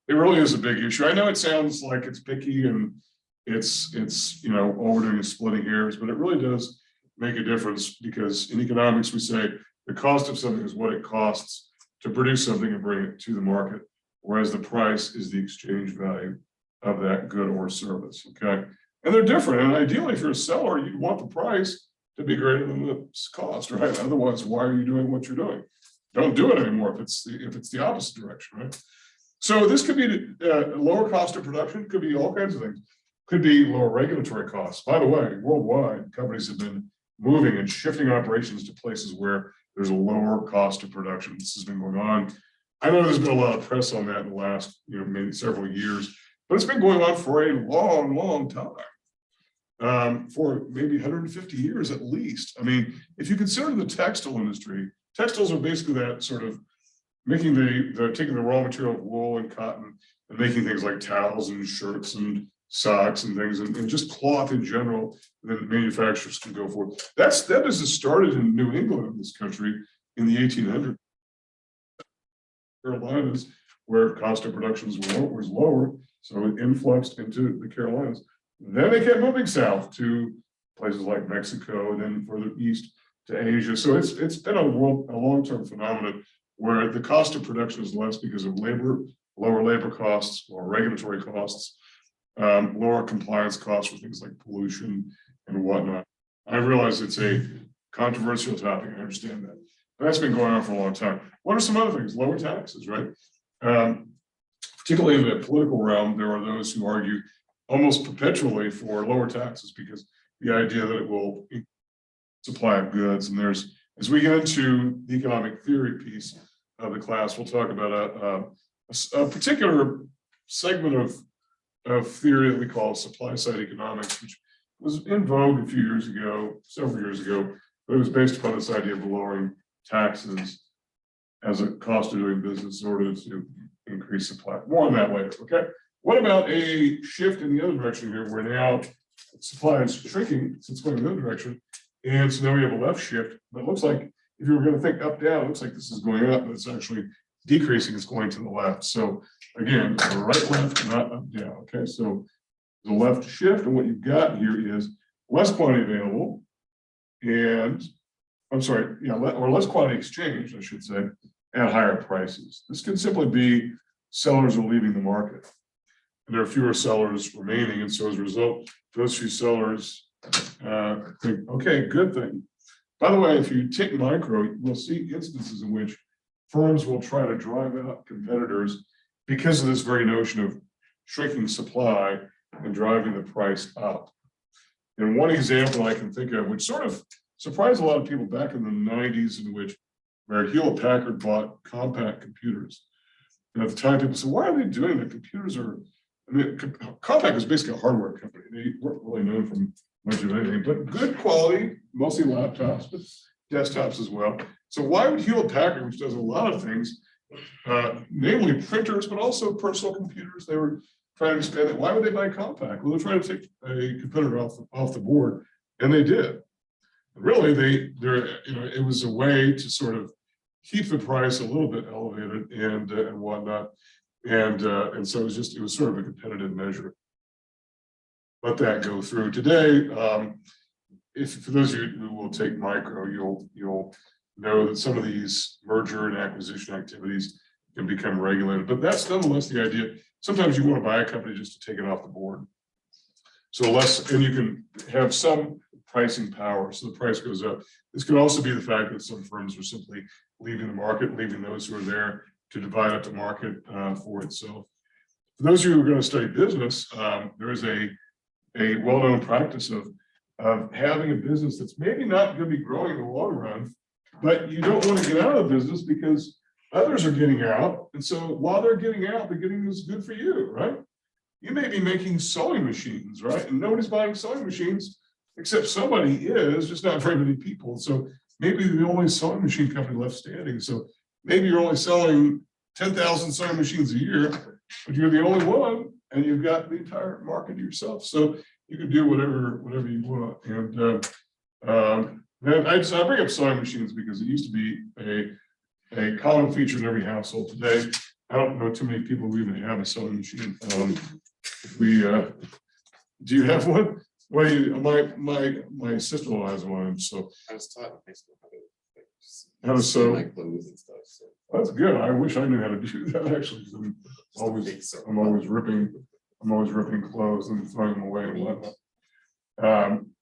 [SPEAKER 1] It really is a big issue. I know it sounds like it's picky and it's all we're doing is splitting hairs, but it really does make a difference, because in economics we say the cost of something is what it costs to produce something and bring it to the market, whereas the price is the exchange value of that good or service, okay? And they're different, and ideally if you're a seller, you want the price to be greater than the cost, right? Otherwise, why are you doing what you're doing? Don't do it anymore if it's the opposite direction, right? So this could be lower cost of production, could be all kinds of things. Could be lower regulatory costs. By the way, worldwide, companies have been moving and shifting operations to places where there's a lower cost of production. This has been going on. I know there's been a lot of press on that in the last, maybe several years, but it's been going on for a long, long time, for maybe 150 years at least. I mean, if you consider the textile industry, textiles are basically that sort of making taking the raw material of wool and cotton and making things like towels and shirts and socks and things, and just cloth in general that manufacturers can go for. That business started in New England, in this country, in the 1800s. Carolinas, where cost of production was lower, so it influxed into the Carolinas. Then they kept moving south to places like Mexico, and then further east to Asia. So it's been a long-term phenomenon where the cost of production is less because of lower labor costs, lower regulatory costs, lower compliance costs for things like pollution and whatnot. I realize it's a controversial topic, I understand that. But that's been going on for a long time. What are some other things? Lower taxes, right? Particularly in the political realm, there are those who argue almost perpetually for lower taxes, because the idea that it will supply of goods. And there's, as we get into the economic theory piece, of the class, we'll talk about a particular segment of theory that we call supply side economics, which was in vogue a few years ago, several years ago, but it was based upon this idea of lowering taxes as a cost of doing business in order to increase supply. More on that later, okay? What about a shift in the other direction here, where now supply is shrinking, so it's going in the other direction, and so now we have a left shift, but it looks like if you were going to think up down, it looks like this is going up, but it's actually decreasing, it's going to the left. So again, right, left, not up, down, okay? So the left shift, and what you've got here is less quantity available, and I'm sorry, yeah, or less quantity exchanged, I should say, at higher prices. This could simply be sellers are leaving the market, and there are fewer sellers remaining, and so as a result, those few sellers think, okay, good thing. By the way, if you take micro, we'll see instances in which firms will try to drive out competitors because of this very notion of shrinking supply and driving the price up. And one example I can think of, which sort of surprised a lot of people back in the 90s, in which where Hewlett Packard bought Compaq computers. And at the time, people said, why are they doing that? Computers are, I mean, Compaq was basically a hardware company. They weren't really known for much of anything, but good quality, mostly laptops, but desktops as well. So why would Hewlett Packard, which does a lot of things, namely printers, but also personal computers, they were trying to expand it. Why would they buy Compaq? Well, they're trying to take a competitor off the board, and they did. Really, it was a way to sort of keep the price a little bit elevated and whatnot, and so it was sort of a competitive measure. Let that go through today. If for those of you who will take micro, you'll know that some of these merger and acquisition activities can become regulated, but that's nonetheless the idea. Sometimes you want to buy a company just to take it off the board. So and you can have some pricing power, so the price goes up. This could also be the fact that some firms are simply leaving the market, leaving those who are there to divide up the market for itself. For those of you who are going to study business, there is a well-known practice of having a business that's maybe not going to be growing in the long run, but you don't want to get out of the business because others are getting out. And so while they're getting out, they're getting this good for you, right? You may be making sewing machines, right? And nobody's buying sewing machines except somebody is, just not very many people. So maybe the only sewing machine company left standing. So maybe you're only selling 10,000 sewing machines a year, but you're the only one, and you've got the entire market to yourself. So you can do whatever you want. And then I bring up sewing machines because it used to be a common feature in every household. Today, I don't know too many people who even have a sewing machine. Do you have one? Well, my sister-in-law has one, so
[SPEAKER 2] I was taught in high school
[SPEAKER 1] how to sew.
[SPEAKER 2] my clothes and stuff. So
[SPEAKER 1] That's good. I wish I knew how to do that actually. I'm always ripping clothes and throwing them away and whatnot.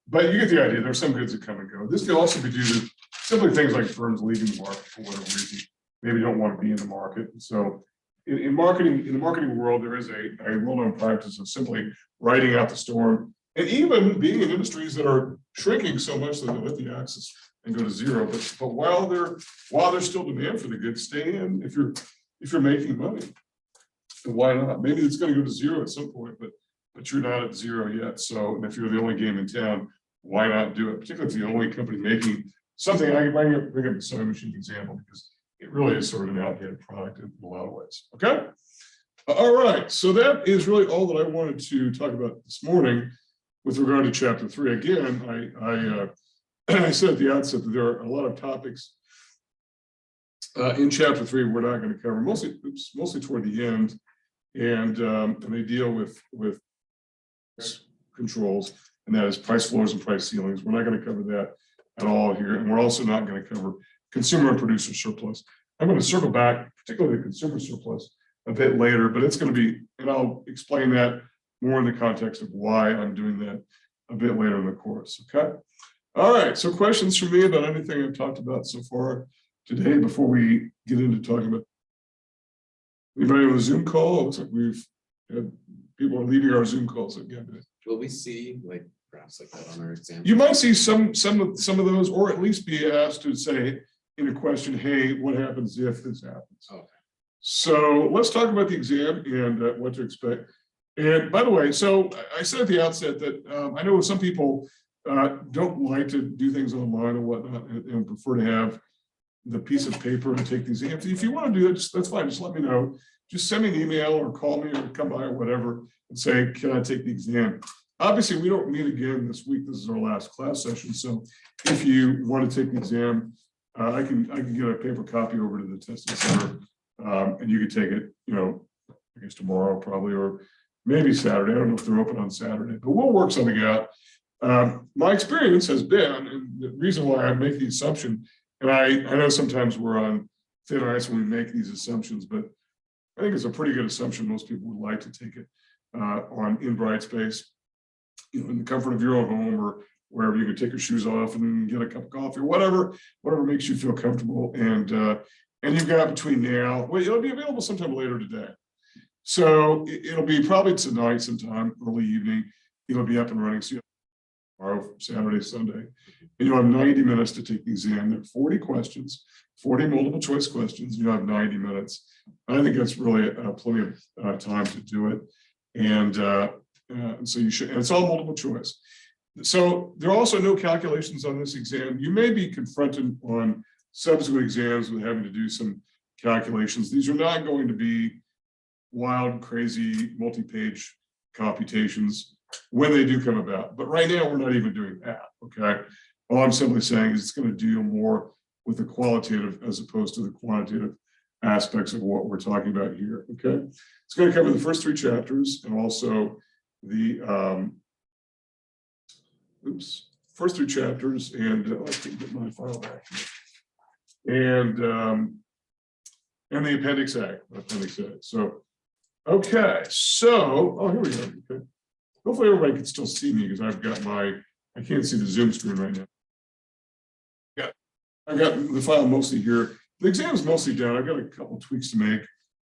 [SPEAKER 1] But you get the idea. There's some goods that come and go. This could also be due to simply things like firms leaving the market for whatever reason. Maybe don't want to be in the market. So in the marketing world, there is a well-known practice of simply writing out the storm, and even being in industries that are shrinking so much that they'll hit the axis and go to zero. But while there's still demand for the goods, stay in if you're making money. And why not? Maybe it's going to go to zero at some point, but you're not at zero yet. So, and if you're the only game in town, why not do it? Particularly if you're the only company making something. I can bring up the sewing machine example because it really is sort of an outdated product in a lot of ways. Okay. All right. So that is really all that I wanted to talk about this morning with regard to chapter 3. Again, I said at the outset that there are a lot of topics in chapter 3 we're not going to cover, mostly toward the end, and they deal with controls, and that is price floors and price ceilings. We're not going to cover that at all here, and we're also not going to cover consumer and producer surplus. I'm going to circle back, particularly the consumer surplus, a bit later, but it's going to be, and I'll explain that more in the context of why I'm doing that a bit later in the course. Okay. All right. So questions from me about anything I've talked about so far today before we get into talking about anybody on the Zoom call? It looks like we've had people are leading our Zoom calls again.
[SPEAKER 2] will we see like graphs like that on our exam?
[SPEAKER 1] You might see some of those, or at least be asked to say in a question, hey, what happens if this happens?
[SPEAKER 2] Okay.
[SPEAKER 1] So let's talk about the exam and what to expect. And by the way, so I said at the outset that I know some people don't like to do things online and whatnot and prefer to have the piece of paper and take the exam. If you want to do it, that's fine. Just let me know. Just send me an email or call me or come by or whatever and say, can I take the exam? Obviously, we don't meet again this week. This is our last class session. So if you want to take the exam, I can get a paper copy over to the testing center and you can take it, I guess tomorrow probably, or maybe Saturday. I don't know if they're open on Saturday, but we'll work something out. My experience has been, and the reason why I make the assumption, and I know sometimes we're on thin ice when we make these assumptions, but I think it's a pretty good assumption. Most people would like to take it in Brightspace, in the comfort of your own home or wherever you can take your shoes off and get a cup of coffee or whatever makes you feel comfortable. And you've got between now, well, it'll be available sometime later today. So it'll be probably tonight sometime, early evening. It'll be up and running. So tomorrow, Saturday, Sunday, and you'll have 90 minutes to take the exam. There are 40 questions, 40 multiple choice questions. You have 90 minutes. I think that's really plenty of time to do it. And so you should, and it's all multiple choice. So there are also no calculations on this exam. You may be confronted on subsequent exams with having to do some calculations. These are not going to be wild, crazy, multi-page computations when they do come about. But right now, we're not even doing that, okay? All I'm simply saying is it's going to deal more with the qualitative as opposed to the quantitative aspects of what we're talking about here, okay? It's going to cover the first 3 chapters and also the, first 3 chapters, and let's get my file back here. And the Appendix A. So, okay, so, oh, here we go. Okay. Hopefully everybody can still see me because I've got I can't see the Zoom screen right now. Yeah, I've got the file mostly here. The exam's mostly done. I've got a couple tweaks to make.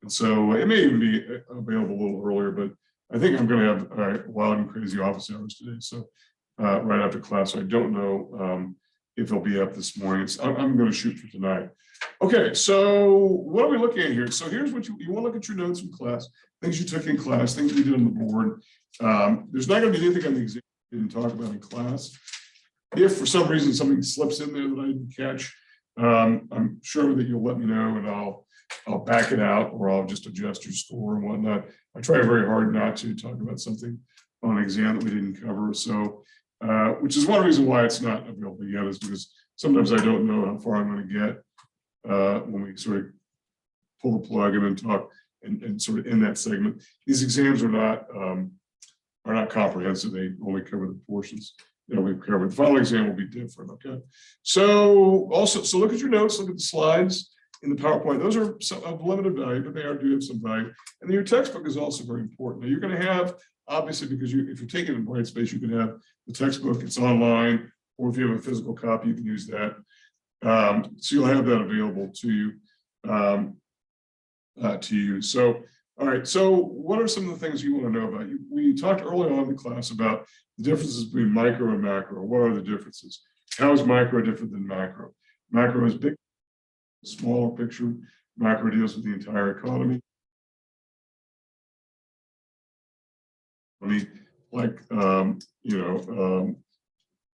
[SPEAKER 1] And so it may even be available a little earlier, but I think I'm going to have wild and crazy office hours today. So right after class, so I don't know if it'll be up this morning. I'm going to shoot for tonight. Okay, so what are we looking at here? So here's what you want to look at your notes from class, things you took in class, things we did on the board. There's not going to be anything on the exam we didn't talk about in class. If for some reason something slips in there that I didn't catch, I'm sure that you'll let me know and I'll back it out or I'll just adjust your score and whatnot. I try very hard not to talk about something on an exam that we didn't cover. So, which is one reason why it's not available yet, is because sometimes I don't know how far I'm going to get when we sort of pull the plug and then talk and sort of in that segment. These exams are not comprehensive. They only cover the portions that we've covered. The final exam will be different. Okay. So look at your notes, look at the slides in the PowerPoint. Those are of limited value, but they do have some value. And then your textbook is also very important. Now you're going to have, obviously, because if you're taking it in Brightspace, you can have the textbook. It's online, or if you have a physical copy, you can use that. So you'll have that available to you. So, all right. So what are some of the things you want to know about? We talked early on in the class about the differences between micro and macro. What are the differences? How is micro different than macro? Macro is big, smaller picture. Macro deals with the entire economy. Like,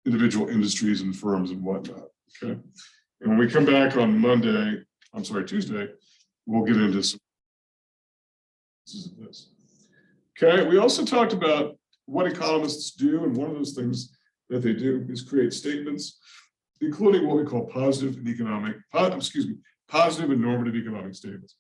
[SPEAKER 1] individual industries and firms and whatnot. Okay. And when we come back on Tuesday, we'll get into some of this. Okay. We also talked about what economists do, and one of those things that they do is create statements, including what we call positive and normative economic statements.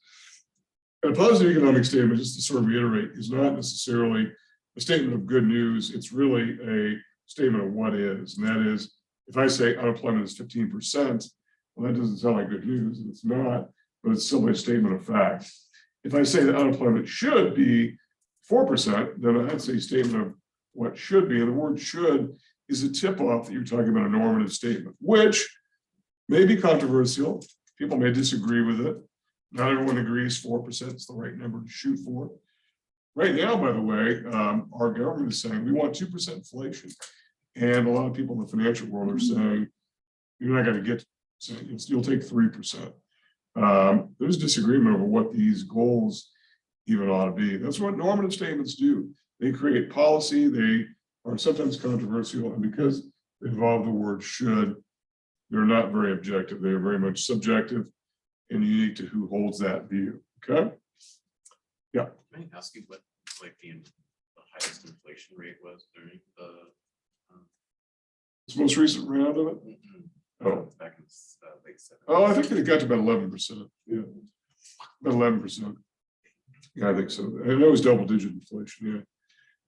[SPEAKER 1] And a positive economic statement, just to sort of reiterate, is not necessarily a statement of good news. It's really a statement of what is, and that is, if I say unemployment is 15%, well, that doesn't sound like good news, and it's not, but it's still a statement of fact. If I say that unemployment should be 4%, then that's a statement of what should be, and the word should is a tip-off that you're talking about a normative statement, which may be controversial. People may disagree with it. Not everyone agrees 4% is the right number to shoot for. Right now, by the way, our government is saying we want 2% inflation. And a lot of people in the financial world are saying you're not going to get You'll take 3%. There's disagreement over what these goals even ought to be. That's what normative statements do. They create policy. They are sometimes controversial, and because they involve the word should, they're not very objective. They are very much subjective and unique to who holds that view. Okay. Yeah.
[SPEAKER 3] Can I ask you what like the highest inflation rate was during the
[SPEAKER 1] This most recent round of it. Oh,
[SPEAKER 3] back in the late 70s?
[SPEAKER 1] oh, I think it got to about 11%. Yeah, about 11%. Yeah, I think so. And it was double-digit inflation. Yeah,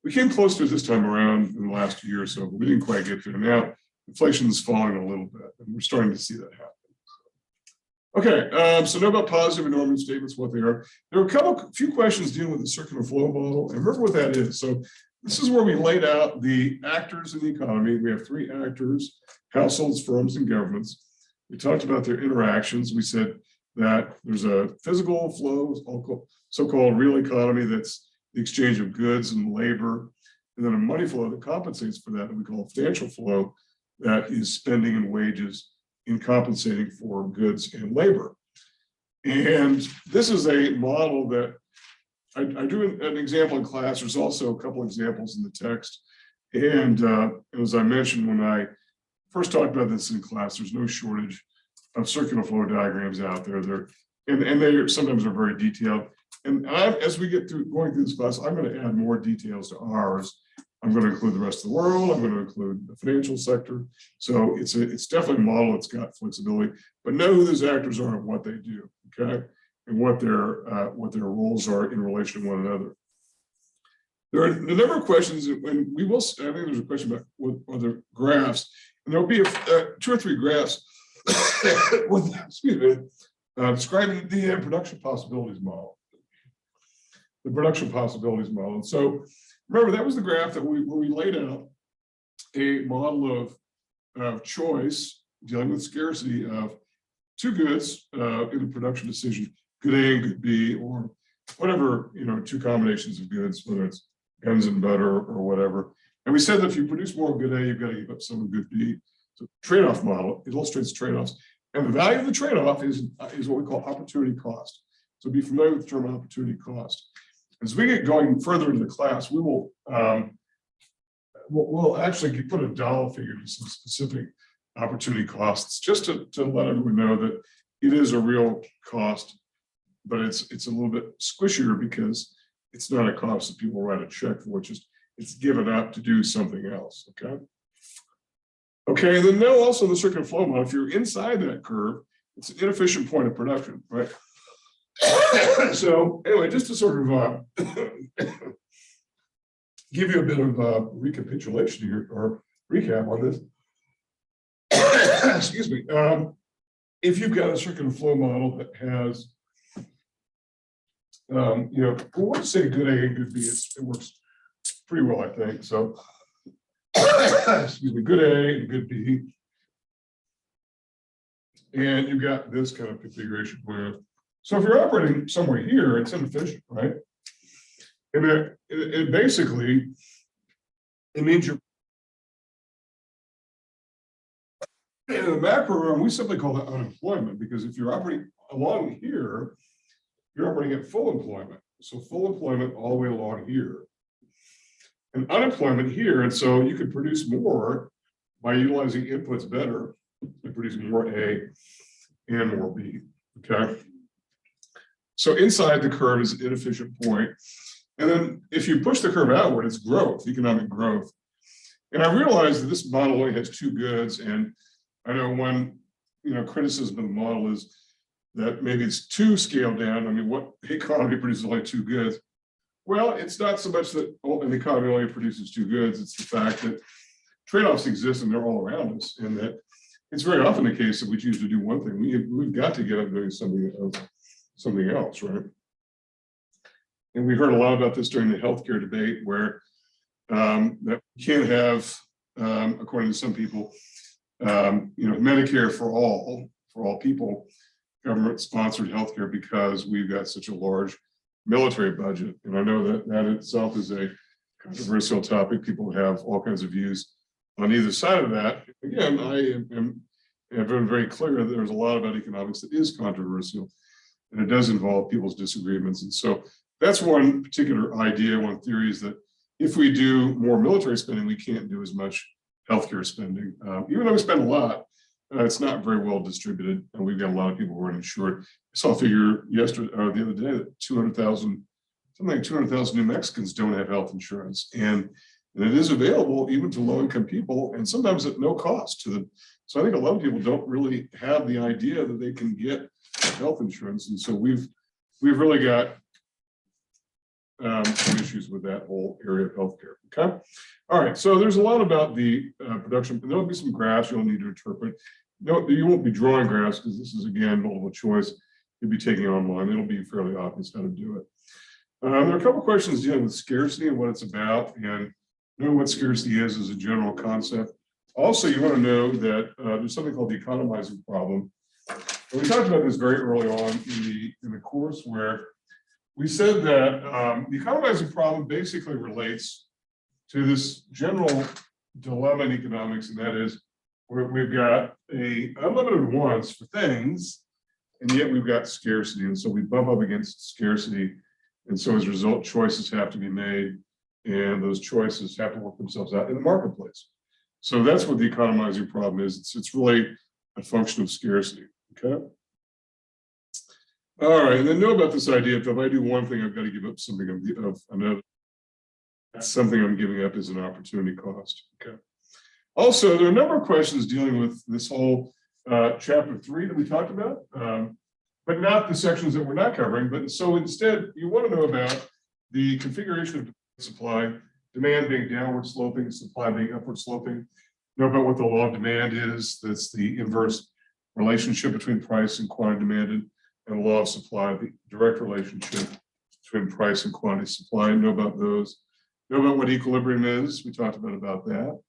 [SPEAKER 1] we came close to it this time around in the last year or so, but we didn't quite get there. Now inflation is falling a little bit, and we're starting to see that happen. Okay, so know about positive and normative statements, what they are. There are a few questions dealing with the circular flow model, and remember what that is. So this is where we laid out the actors in the economy. We have three actors: households, firms, and governments. We talked about their interactions. We said that there's a physical flow, so-called real economy, that's the exchange of goods and labor, and then a money flow that compensates for that we call financial flow, that is spending and wages in compensating for goods and labor. And this is a model that I drew an example in class. There's also a couple examples in the text. And as I mentioned, when I first talked about this in class, there's no shortage of circular flow diagrams out there. And they sometimes are very detailed. And as we get through going through this class, I'm going to add more details to ours. I'm going to include the rest of the world. I'm going to include the financial sector. So it's definitely a model that's got flexibility, but know who those actors are and what they do, okay, and what their roles are in relation to one another. There are a number of questions, and we will. I think there's a question about other graphs, and there will be 2 or 3 graphs with, excuse me, describing the production possibilities model. The production possibilities model. And so remember, that was the graph that where we laid out a model of choice dealing with scarcity of 2 goods in a production decision, good A and good B, or whatever, 2 combinations of goods, whether it's guns and butter or whatever. And we said that if you produce more good A, you've got to give up some of good B. So trade-off model, it illustrates trade-offs. And the value of the trade-off is what we call opportunity cost. So be familiar with the term opportunity cost. As we get going further into the class, we will we'll actually put a dollar figure to some specific opportunity costs, just to let everyone know that it is a real cost, but it's a little bit squishier because it's not a cost that people write a check for. It's given up to do something else. Okay. Okay, and then know also the circular flow model, if you're inside that curve, it's an inefficient point of production, right? So anyway, just to sort of give you a bit of recapitulation here, or recap on this. Excuse me. If you've got a circular flow model that has, we'll just say good A and good B, it works pretty well, I think. So, excuse me, good A and good B. And you've got this kind of configuration where, so if you're operating somewhere here, it's inefficient, right? And it basically, it means you're in the macro realm, we simply call that unemployment, because if you're operating along here, you're operating at full employment. So full employment all the way along here. And unemployment here, and so you could produce more by utilizing inputs better and producing more A and more B, okay? So inside the curve is an inefficient point. And then if you push the curve outward, it's growth, economic growth. And I realized that this model only has 2 goods. And I know one, criticism of the model is that maybe it's too scaled down. I mean, what economy produces only 2 goods? Well, it's not so much that an economy only produces 2 goods. It's the fact that trade-offs exist and they're all around us. And that it's very often the case that we choose to do one thing. We've got to get up doing something else, right? And we heard a lot about this during the healthcare debate, where that we can't have, according to some people, Medicare for all people, government-sponsored healthcare, because we've got such a large military budget. And I know that itself is a controversial topic. People have all kinds of views on either side of that. Again, I am And I've been very clear that there's a lot about economics that is controversial, and it does involve people's disagreements. And so that's one particular idea, one theory is that if we do more military spending, we can't do as much healthcare spending. Even though we spend a lot, it's not very well distributed, and we've got a lot of people who are uninsured. I saw a figure yesterday or the other day that 200,000, something like 200,000 New Mexicans don't have health insurance, and it is available even to low-income people, and sometimes at no cost to them. So I think a lot of people don't really have the idea that they can get health insurance, and so we've really got some issues with that whole area of healthcare. Okay, all right. So there's a lot about the production. There'll be some graphs you'll need to interpret. No, you won't be drawing graphs because this is again multiple choice. You'll be taking it online. It'll be fairly obvious how to do it. There are a couple questions dealing with scarcity and what it's about, and know what scarcity is as a general concept. Also, you want to know that there's something called the economizing problem. And we talked about this very early on in the course, where we said that the economizing problem basically relates to this general dilemma in economics, and that is where we've got a unlimited wants for things, and yet we've got scarcity, and so we bump up against scarcity, and so as a result, choices have to be made, and those choices have to work themselves out in the marketplace. So that's what the economizing problem is. It's really a function of scarcity. Okay. All right, and then know about this idea: if I do one thing, I've got to give up something of another. That's something I'm giving up as an opportunity cost. Okay. Also, there are a number of questions dealing with this whole chapter 3 that we talked about, but not the sections that we're not covering. But so instead, you want to know about the configuration of supply, demand being downward sloping, supply being upward sloping. Know about what the law of demand is. That's the inverse relationship between price and quantity demanded, and the law of supply, the direct relationship between price and quantity supply. Know about those. Know about what equilibrium is. We talked about that.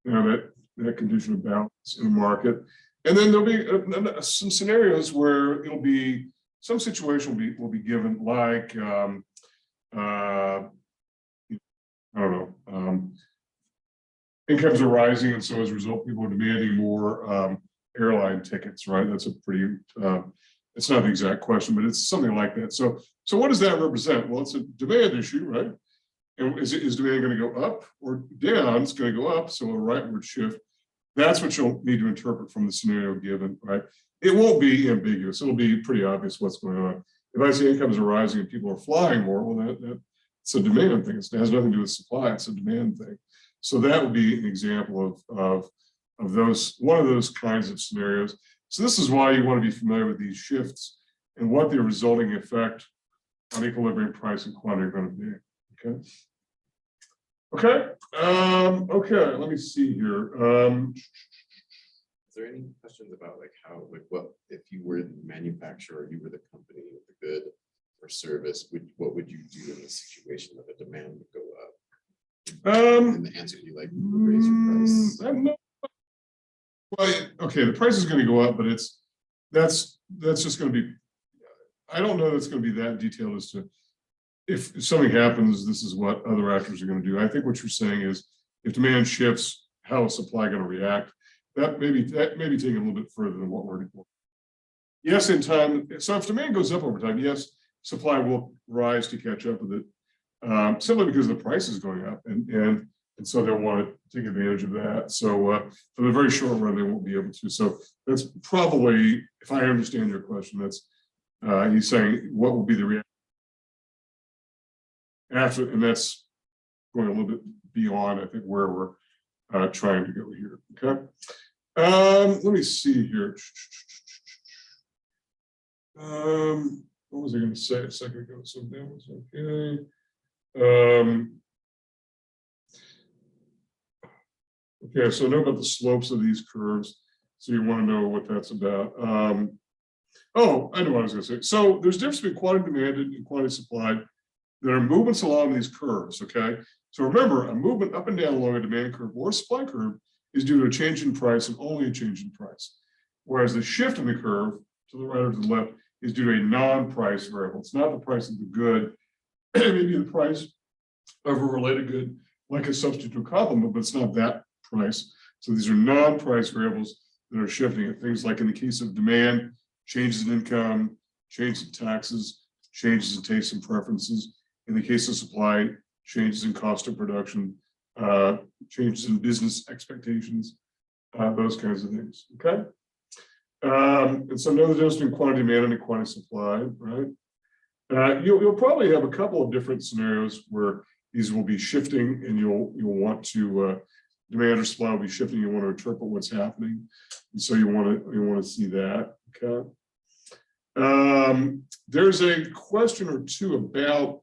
[SPEAKER 1] You know, that condition of balance in the market. And then there'll be some scenarios where it'll be, some situation will be given, like I don't know, incomes are rising, and so as a result, people are demanding more airline tickets, right? That's a pretty, it's not the exact question, but it's something like that. So what does that represent? Well, it's a demand issue, right? And is demand going to go up or down? It's going to go up, so a rightward shift. That's what you'll need to interpret from the scenario given, right? It won't be ambiguous. It'll be pretty obvious what's going on. If I say incomes are rising and people are flying more, well, it's a demand thing. It has nothing to do with supply. It's a demand thing. So that would be an example of those, one of those kinds of scenarios. So this is why you want to be familiar with these shifts and what the resulting effect on equilibrium, price, and quantity are going to be. Okay. Okay. Okay. Let me see here.
[SPEAKER 2] Is there any questions about like how, like what if you were the manufacturer, you were the company with the good or service, what would you do in the situation that the demand would go up? And the answer would be like raise your price.
[SPEAKER 1] Well, okay, the price is going to go up, but that's just going to be, I don't know that's going to be that detailed as to if something happens, this is what other actors are going to do. I think what you're saying is if demand shifts, how is supply going to react? That may be taking a little bit further than what we're doing. Yes, in time. So if demand goes up over time, yes, supply will rise to catch up with it, simply because the price is going up, and so they'll want to take advantage of that. So for the very short run, they won't be able to. So that's probably, if I understand your question, that's he's saying what will be the reaction after, and that's going a little bit beyond, I think, where we're trying to go here. Okay. Let me see here. What was I going to say a second ago? So that was okay. Okay, so know about the slopes of these curves. So you want to know what that's about. Oh, I know what I was going to say. So there's a difference between quantity demanded and quantity supplied. There are movements along these curves, okay? So remember, a movement up and down along a demand curve or a supply curve is due to a change in price and only a change in price. Whereas the shift in the curve to the right or to the left is due to a non-price variable. It's not the price of the good, maybe the price of a related good, like a substitute complement, but it's not that price. So these are non-price variables that are shifting it. Things like in the case of demand, changes in income, changes in taxes, changes in tastes and preferences. In the case of supply, changes in cost of production, changes in business expectations, those kinds of things, okay? And so know the difference between quantity demand and quantity supply, right? You'll probably have a couple of different scenarios where these will be shifting and you'll want to, demand or supply will be shifting, you want to interpret what's happening. And so you want to see that, okay? There's a question or two about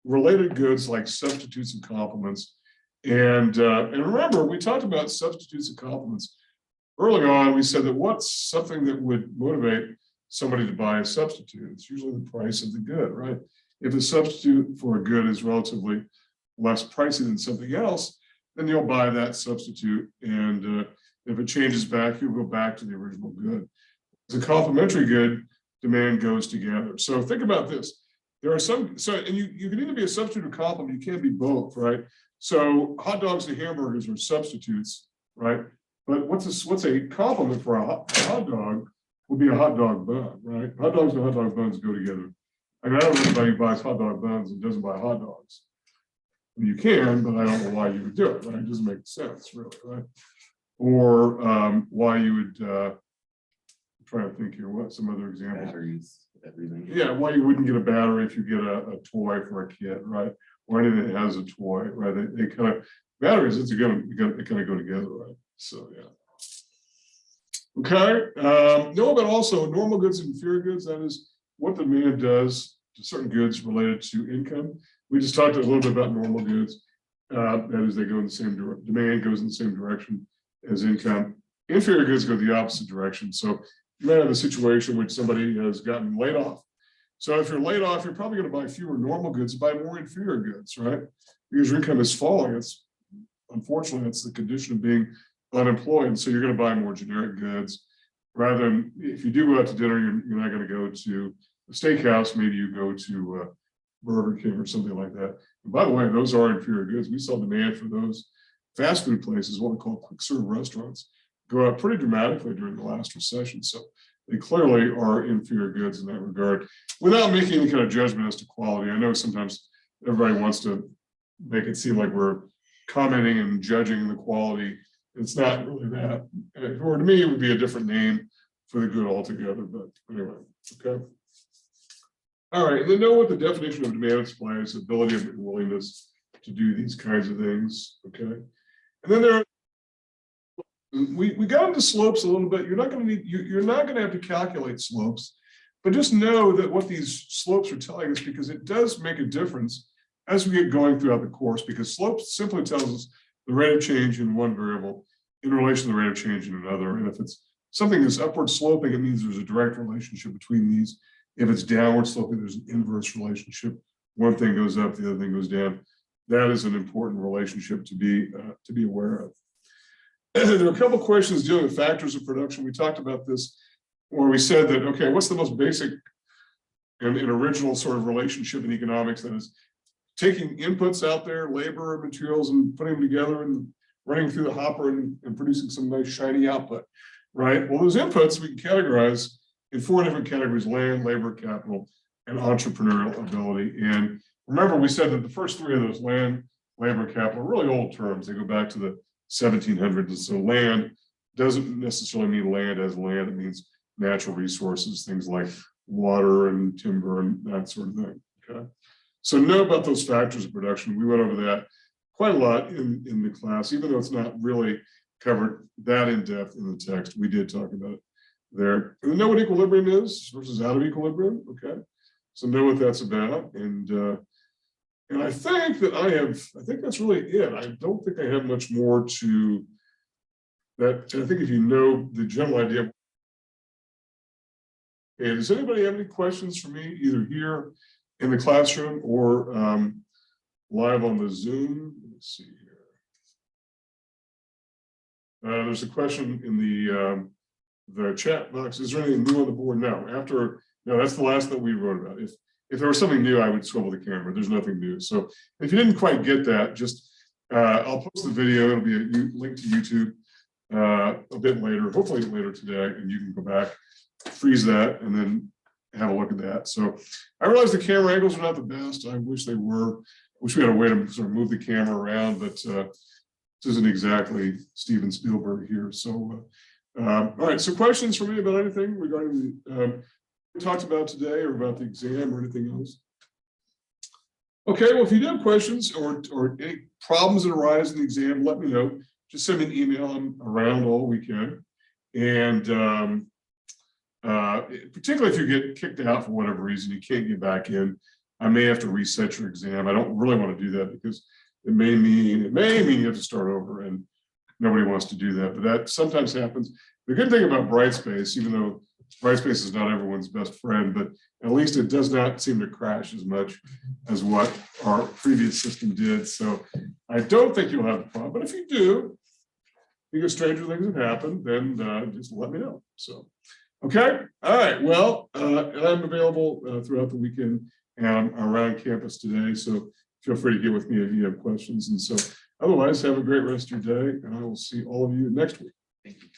[SPEAKER 1] related goods like substitutes and complements. And remember, we talked about substitutes and complements. Early on, we said that what's something that would motivate somebody to buy a substitute? It's usually the price of the good, right? If a substitute for a good is relatively less pricey than something else, then you'll buy that substitute. And if it changes back, you'll go back to the original good. As a complementary good, demand goes together. So think about this. There are some, and you can either be a substitute or complement, you can't be both, right? So hot dogs and hamburgers are substitutes, right? But what's a complement for a hot dog would be a hot dog bun, right? Hot dogs and hot dog buns go together. I mean, I don't know anybody who buys hot dog buns and doesn't buy hot dogs. You can, but I don't know why you would do it, right? It doesn't make sense, really, right? Or why you would, I'm trying to think here, what some other examples?
[SPEAKER 2] Batteries, everything.
[SPEAKER 1] Yeah, why you wouldn't get a battery if you get a toy for a kid, right? Or anything that has a toy, right? They kind of, batteries, they kind of go together, right? So, yeah. Okay, know about also normal goods and inferior goods. That is what demand does to certain goods related to income. We just talked a little bit about normal goods. That is, they go in the same direction. Demand goes in the same direction as income. Inferior goods go the opposite direction. So you might have a situation in which somebody has gotten laid off. So if you're laid off, you're probably going to buy fewer normal goods, buy more inferior goods, right? Because your income is falling. It's unfortunately, that's the condition of being unemployed. And so you're going to buy more generic goods rather than, if you do go out to dinner, you're not going to go to a steakhouse. Maybe you go to Burger King or something like that. And by the way, those are inferior goods. We saw demand for those fast food places, what we call quick serve restaurants, go up pretty dramatically during the last recession. So they clearly are inferior goods in that regard, without making any kind of judgment as to quality. I know sometimes everybody wants to make it seem like we're commenting and judging the quality. It's not really that. Or to me, it would be a different name for the good altogether. But anyway, okay. All right, and then know what the definition of demand and supply is: ability and willingness to do these kinds of things. Okay, and then there are. We got into slopes a little bit. You're not going to need, you're not going to have to calculate slopes, but just know that what these slopes are telling us, because it does make a difference as we get going throughout the course, because slopes simply tells us the rate of change in one variable in relation to the rate of change in another. And if it's something that's upward sloping, it means there's a direct relationship between these. If it's downward sloping, there's an inverse relationship. One thing goes up, the other thing goes down. That is an important relationship to be aware of. There are a couple of questions dealing with factors of production. We talked about this, where we said that, okay, what's the most basic and original sort of relationship in economics? That is taking inputs out there, labor, materials, and putting them together and running through the hopper and producing some nice shiny output, right? Well, those inputs we can categorize in four different categories: land, labor, capital, and entrepreneurial ability. And remember, we said that the first three of those, land, labor, capital, are really old terms. They go back to the 1700s. So land doesn't necessarily mean land as land. It means natural resources, things like water and timber and that sort of thing. Okay. So know about those factors of production. We went over that quite a lot in the class, even though it's not really covered that in depth in the text. We did talk about it there. And then know what equilibrium is versus out of equilibrium. Okay. So know what that's about. And I think that's really it. I don't think I have much more to that. I think if you know the general idea. Okay, does anybody have any questions for me, either here in the classroom or live on the Zoom? Let's see here. There's a question in the chat box. Is there anything new on the board? No, that's the last that we wrote about. If there was something new, I would swivel the camera. There's nothing new. So if you didn't quite get that, just I'll post the video. It'll be a link to YouTube. a bit later, hopefully later today, and you can go back, freeze that, and then have a look at that. So I realize the camera angles are not the best. I wish they were. I wish we had a way to sort of move the camera around, but this isn't exactly Steven Spielberg here. So, all right. So questions for me about anything regarding the we talked about today, or about the exam, or anything else? Okay. Well, if you do have questions or any problems that arise in the exam, let me know. Just send me an email. I'm around all weekend, and particularly if you get kicked out for whatever reason, you can't get back in, I may have to reset your exam. I don't really want to do that because it may mean you have to start over, and nobody wants to do that, but that sometimes happens. The good thing about Brightspace, even though Brightspace is not everyone's best friend, but at least it does not seem to crash as much as what our previous system did. So I don't think you'll have a problem, but if you do, because stranger things have happened, then just let me know. So. Okay, all right, well, I'm available throughout the weekend, and I'm around campus today, so feel free to get with me if you have questions. And so otherwise, have a great rest of your day, and I will see all of you next week.
[SPEAKER 2] Thank you.